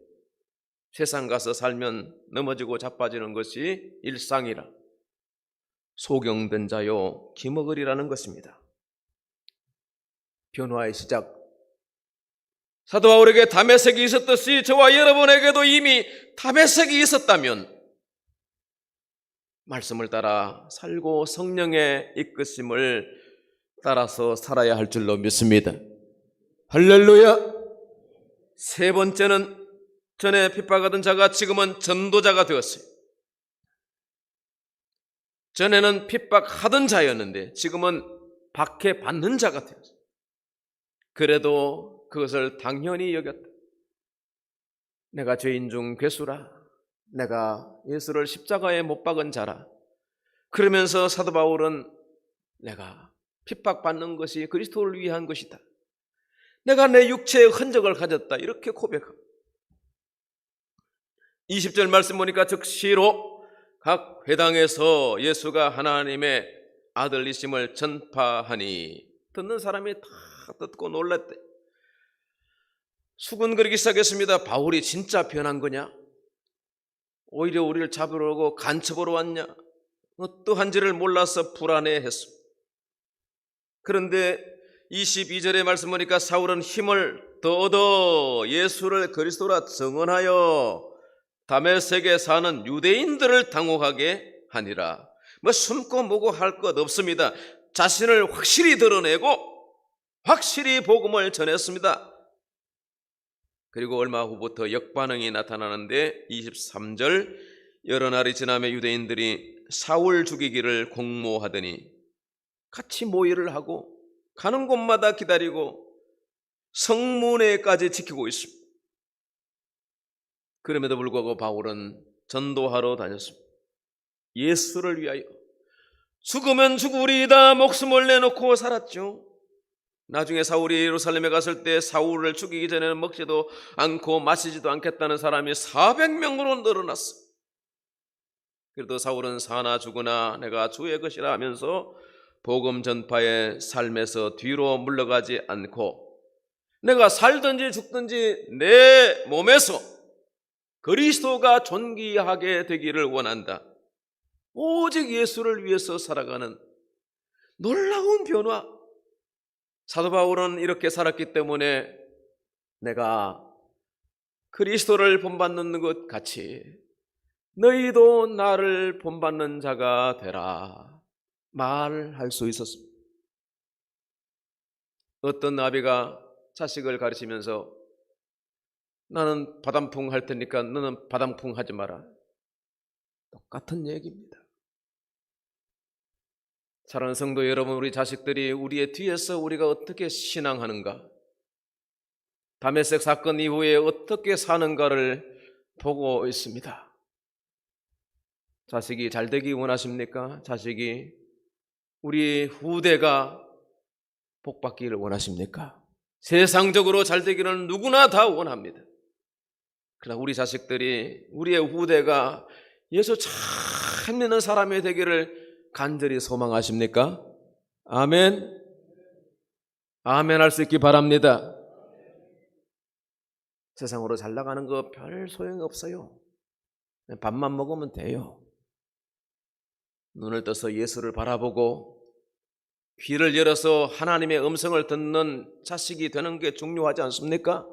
Speaker 1: 세상 가서 살면 넘어지고 자빠지는 것이 일상이라 소경된 자요 기먹으리라는 것입니다. 변화의 시작. 사도 바울에게 다메섹이 있었듯이 저와 여러분에게도 이미 다메섹이 있었다면 말씀을 따라 살고 성령의 이끄심을 따라서 살아야 할 줄로 믿습니다. 할렐루야. 세 번째는 전에 핍박하던 자가 지금은 전도자가 되었어요. 전에는 핍박하던 자였는데 지금은 박해받는 자가 되었어요. 그래도 그것을 당연히 여겼다. 내가 죄인 중 괴수라. 내가 예수를 십자가에 못 박은 자라. 그러면서 사도 바울은 내가 핍박받는 것이 그리스도를 위한 것이다. 내가 내 육체의 흔적을 가졌다. 이렇게 고백합니다. 20절 말씀 보니까 즉시로 각 회당에서 예수가 하나님의 아들이심을 전파하니 듣는 사람이 다 듣고 놀랐대. 수군거리기 시작했습니다. 바울이 진짜 변한 거냐? 오히려 우리를 잡으러 오고 간첩으로 왔냐? 어떠한지를 몰라서 불안해했습니다. 그런데 22절의 말씀 보니까 사울은 힘을 더 얻어 예수를 그리스도라 증언하여 다메섹에 사는 유대인들을 당혹하게 하니라. 뭐 숨고 뭐고 할 것 없습니다. 자신을 확실히 드러내고 확실히 복음을 전했습니다. 그리고 얼마 후부터 역반응이 나타나는데 23절 여러 날이 지나며 유대인들이 사울 죽이기를 공모하더니 같이 모의를 하고 가는 곳마다 기다리고 성문에까지 지키고 있습니다. 그럼에도 불구하고 바울은 전도하러 다녔습니다. 예수를 위하여 죽으면 죽으리이다 목숨을 내놓고 살았죠. 나중에 사울이 예루살렘에 갔을 때 사울을 죽이기 전에는 먹지도 않고 마시지도 않겠다는 사람이 400명으로 늘어났어. 그래도 사울은 사나 죽으나 내가 주의 것이라 하면서 복음 전파의 삶에서 뒤로 물러가지 않고 내가 살든지 죽든지 내 몸에서 그리스도가 존귀하게 되기를 원한다. 오직 예수를 위해서 살아가는 놀라운 변화. 사도 바울은 이렇게 살았기 때문에 내가 그리스도를 본받는 것 같이 너희도 나를 본받는 자가 되라 말할 수 있었습니다. 어떤 아비가 자식을 가르치면서 나는 바람풍 할 테니까 너는 바람풍 하지 마라. 똑같은 얘기입니다. 사랑하는 성도 여러분, 우리 자식들이 우리의 뒤에서 우리가 어떻게 신앙하는가, 다메섹 사건 이후에 어떻게 사는가를 보고 있습니다. 자식이 잘 되기 원하십니까? 자식이 우리 후대가 복받기를 원하십니까? 세상적으로 잘 되기는 누구나 다 원합니다. 그러나 우리 자식들이 우리의 후대가 예수 잘 믿는 사람이 되기를 간절히 소망하십니까? 아멘. 아멘 할 수 있기 바랍니다. 세상으로 잘 나가는 거 별 소용이 없어요. 밥만 먹으면 돼요. 눈을 떠서 예수를 바라보고 귀를 열어서 하나님의 음성을 듣는 자식이 되는 게 중요하지 않습니까?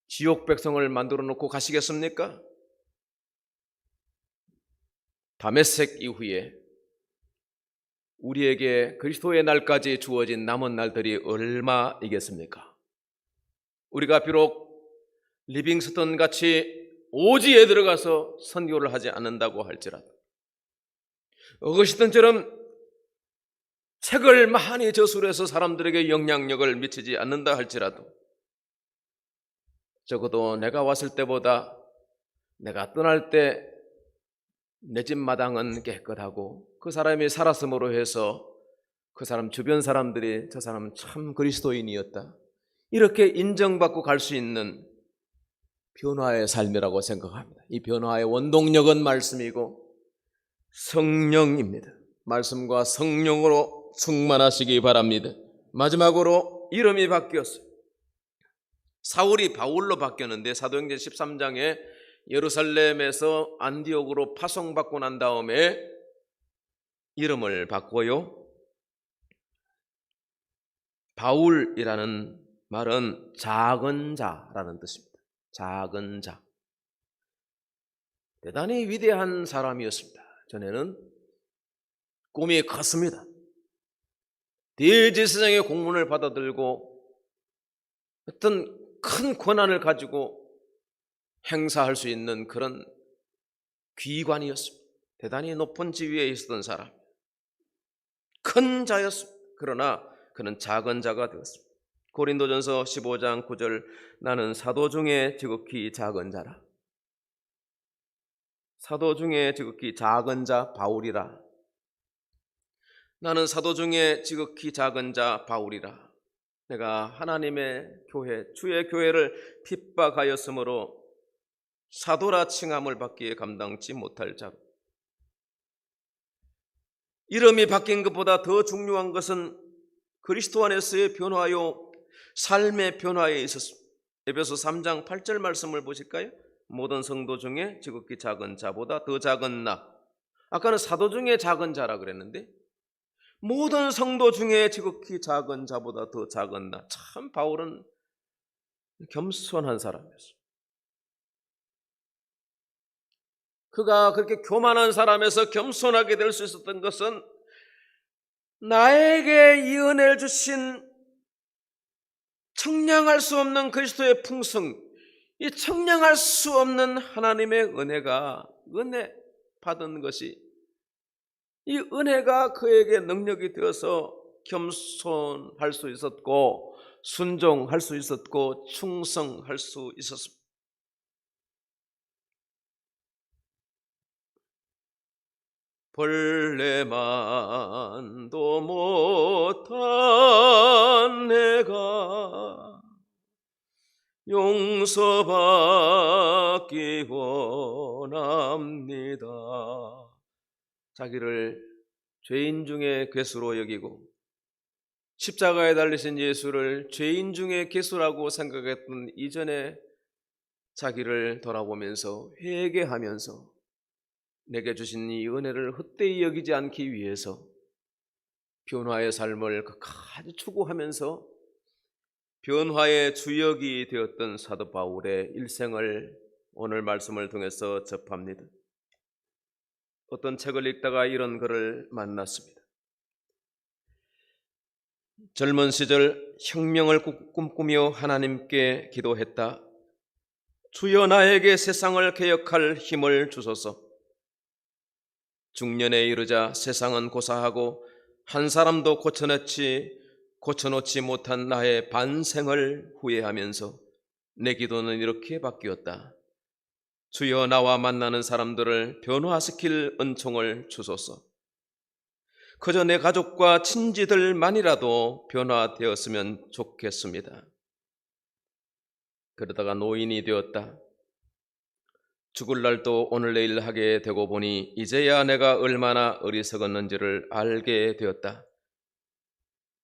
Speaker 1: 지옥 백성을 만들어 놓고 가시겠습니까? 다메섹 이후에 우리에게 그리스도의 날까지 주어진 남은 날들이 얼마이겠습니까? 우리가 비록 리빙스턴 같이 오지에 들어가서 선교를 하지 않는다고 할지라도, 어거스틴처럼 책을 많이 저술해서 사람들에게 영향력을 미치지 않는다 할지라도, 적어도 내가 왔을 때보다 내가 떠날 때 내 집 마당은 깨끗하고 그 사람이 살았음으로 해서 그 사람 주변 사람들이 저 사람은 참 그리스도인이었다, 이렇게 인정받고 갈 수 있는 변화의 삶이라고 생각합니다. 이 변화의 원동력은 말씀이고 성령입니다. 말씀과 성령으로 충만하시기 바랍니다. 마지막으로 이름이 바뀌었어요. 사울이 바울로 바뀌었는데 사도행전 13장에 예루살렘에서 안디옥으로 파송받고 난 다음에 이름을 바꿔요. 바울이라는 말은 작은 자라는 뜻입니다. 작은 자. 대단히 위대한 사람이었습니다. 전에는 꿈이 컸습니다. 대제사장의 공문을 받아들고 어떤 큰 권한을 가지고 행사할 수 있는 그런 귀관이었습니다. 대단히 높은 지위에 있었던 사람, 큰 자였습니다. 그러나 그는 작은 자가 되었습니다. 고린도전서 15장 9절, 나는 사도 중에 지극히 작은 자라. 사도 중에 지극히 작은 자 바울이라. 나는 사도 중에 지극히 작은 자 바울이라. 내가 하나님의 교회, 주의 교회를 핍박하였으므로 사도라 칭함을 받기에 감당치 못할 자로. 이름이 바뀐 것보다 더 중요한 것은 그리스도 안에서의 변화요, 삶의 변화에 있었습니다. 에베소 3장 8절 말씀을 보실까요? 모든 성도 중에 지극히 작은 자보다 더 작은 나. 아까는 사도 중에 작은 자라 그랬는데 모든 성도 중에 지극히 작은 자보다 더 작은 나. 참 바울은 겸손한 사람이었어요. 그가 그렇게 교만한 사람에서 겸손하게 될 수 있었던 것은 나에게 이 은혜를 주신 청량할 수 없는 그리스도의 풍성, 이 청량할 수 없는 하나님의 은혜가, 은혜 받은 것이, 이 은혜가 그에게 능력이 되어서 겸손할 수 있었고 순종할 수 있었고 충성할 수 있었습니다. 벌레만도 못한 내가 용서받기 원합니다. 자기를 죄인 중에 괴수로 여기고 십자가에 달리신 예수를 죄인 중에 괴수라고 생각했던 이전에 자기를 돌아보면서 회개하면서 내게 주신 이 은혜를 헛되이 여기지 않기 위해서 변화의 삶을 끝까지 추구하면서 변화의 주역이 되었던 사도 바울의 일생을 오늘 말씀을 통해서 접합니다. 어떤 책을 읽다가 이런 글을 만났습니다. 젊은 시절 혁명을 꿈꾸며 하나님께 기도했다. 주여 나에게 세상을 개혁할 힘을 주소서. 중년에 이르자 세상은 고사하고 한 사람도 고쳐놓지 못한 나의 반생을 후회하면서 내 기도는 이렇게 바뀌었다. 주여 나와 만나는 사람들을 변화시킬 은총을 주소서. 그저 내 가족과 친지들만이라도 변화되었으면 좋겠습니다. 그러다가 노인이 되었다. 죽을 날도 오늘 내일 하게 되고 보니 이제야 내가 얼마나 어리석었는지를 알게 되었다.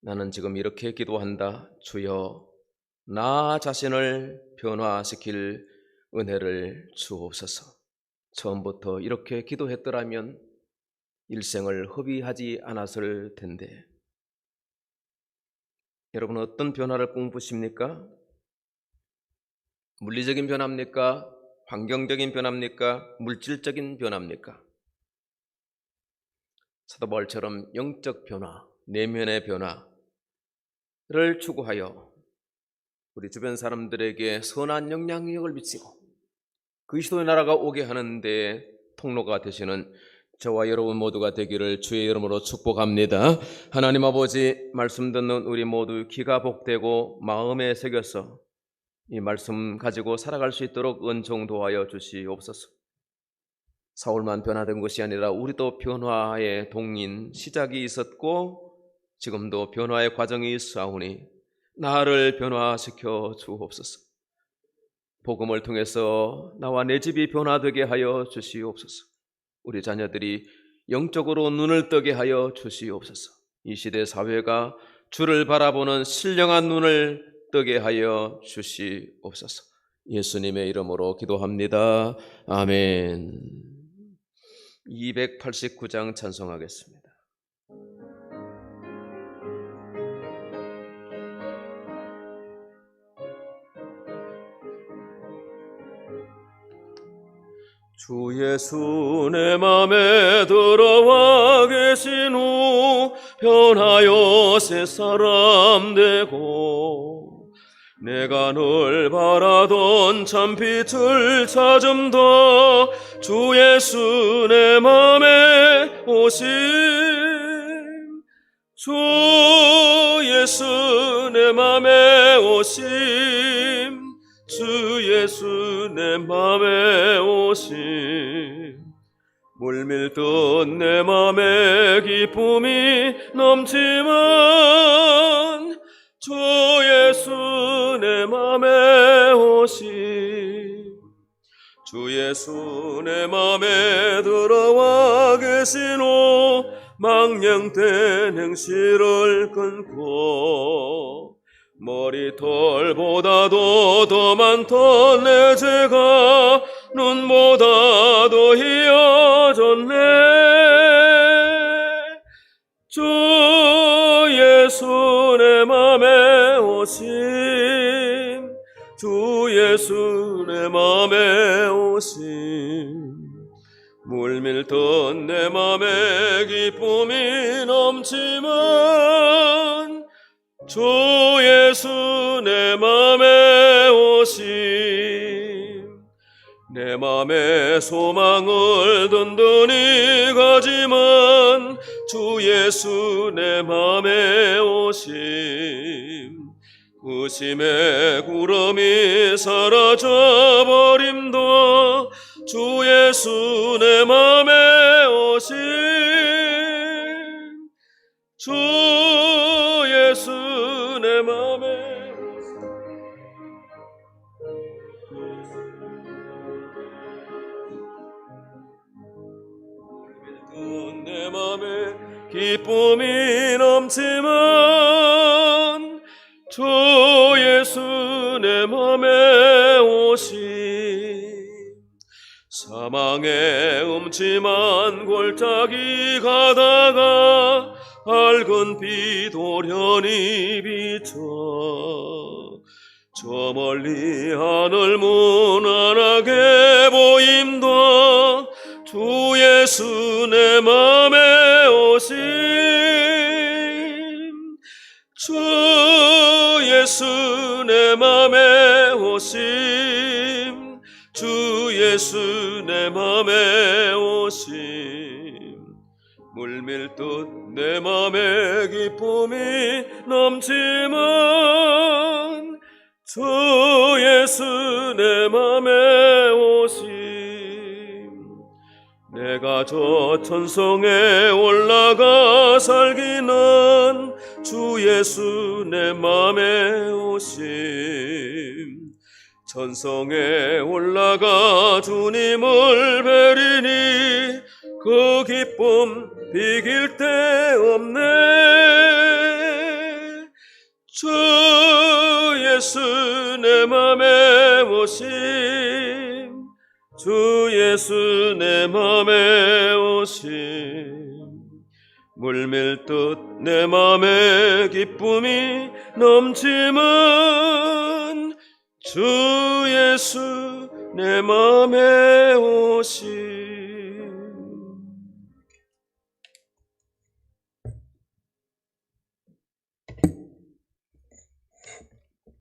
Speaker 1: 나는 지금 이렇게 기도한다. 주여 나 자신을 변화시킬 은혜를 주옵소서. 처음부터 이렇게 기도했더라면 일생을 허비하지 않았을 텐데. 여러분 어떤 변화를 꿈꾸십니까? 물리적인 변화입니까? 환경적인 변화입니까? 물질적인 변화입니까? 사도 바울처럼 영적 변화, 내면의 변화를 추구하여 우리 주변 사람들에게 선한 영향력을 미치고 그리스도의 나라가 오게 하는 데 통로가 되시는 저와 여러분 모두가 되기를 주의 이름으로 축복합니다. 하나님 아버지, 말씀 듣는 우리 모두 귀가 복되고 마음에 새겨서 이 말씀 가지고 살아갈 수 있도록 은총 도하여 주시옵소서. 사울만 변화된 것이 아니라 우리도 변화의 동인 시작이 있었고 지금도 변화의 과정이 있사오니 나를 변화시켜 주옵소서. 복음을 통해서 나와 내 집이 변화되게 하여 주시옵소서. 우리 자녀들이 영적으로 눈을 뜨게 하여 주시옵소서. 이 시대 사회가 주를 바라보는 신령한 눈을 뜨게 하여 주시옵소서. 예수님의 이름으로 기도합니다. 아멘. 289장 찬송하겠습니다. 주 예수 내 맘에 들어와 계신 후 변하여 새 사람 되고 내가 늘 바라던 참빛을 찾음다 주 예수 내 맘에 오심 주 예수 내 맘에 오심 주 예수 내 맘에 오심 물밀듯 내 맘에 기쁨이 넘치만 주 예수 내 맘에 오심 주 예수 내 맘에 들어와 계신 후 망령된 행실을 끊고 머리털보다도 더 많던 내 죄가 눈보다도 희어졌네 주 예수 내 맘에 오심 주 예수 내 맘에 오심 물밀듯 내 맘에 기쁨이 넘치면 주 예수 내 맘에 오심 내 맘에 소망을 든든히 가지만 주 예수 내 맘에 오심 의심의 구름이 사라져 버림도 주 예수 내 맘에 오심 주 예수 내 맘에 오심 내 맘에 기쁨이 넘치면 주 예수 내 맘에 오심 사망의 음침한 골짜기 가다가 밝은 빛 도련히 비춰 저 멀리 하늘 무난하게 보임도 주 예수 내 맘에 오심 주 예수 내 맘에 오심 주 예수 내 맘에 오심 물밀듯 내 맘에 기쁨이 넘치면 주 예수 내 맘에 오심 내가 저 천성에 올라가 살기는 주 예수 내 맘에 오심 천성에 올라가 주님을 뵈리니 그 기쁨 비길 데 없네 주 예수 내 맘에 오심 주 예수 내 맘에 오심 물밀듯 내 맘에 기쁨이 넘치면 주 예수 내 맘에 오심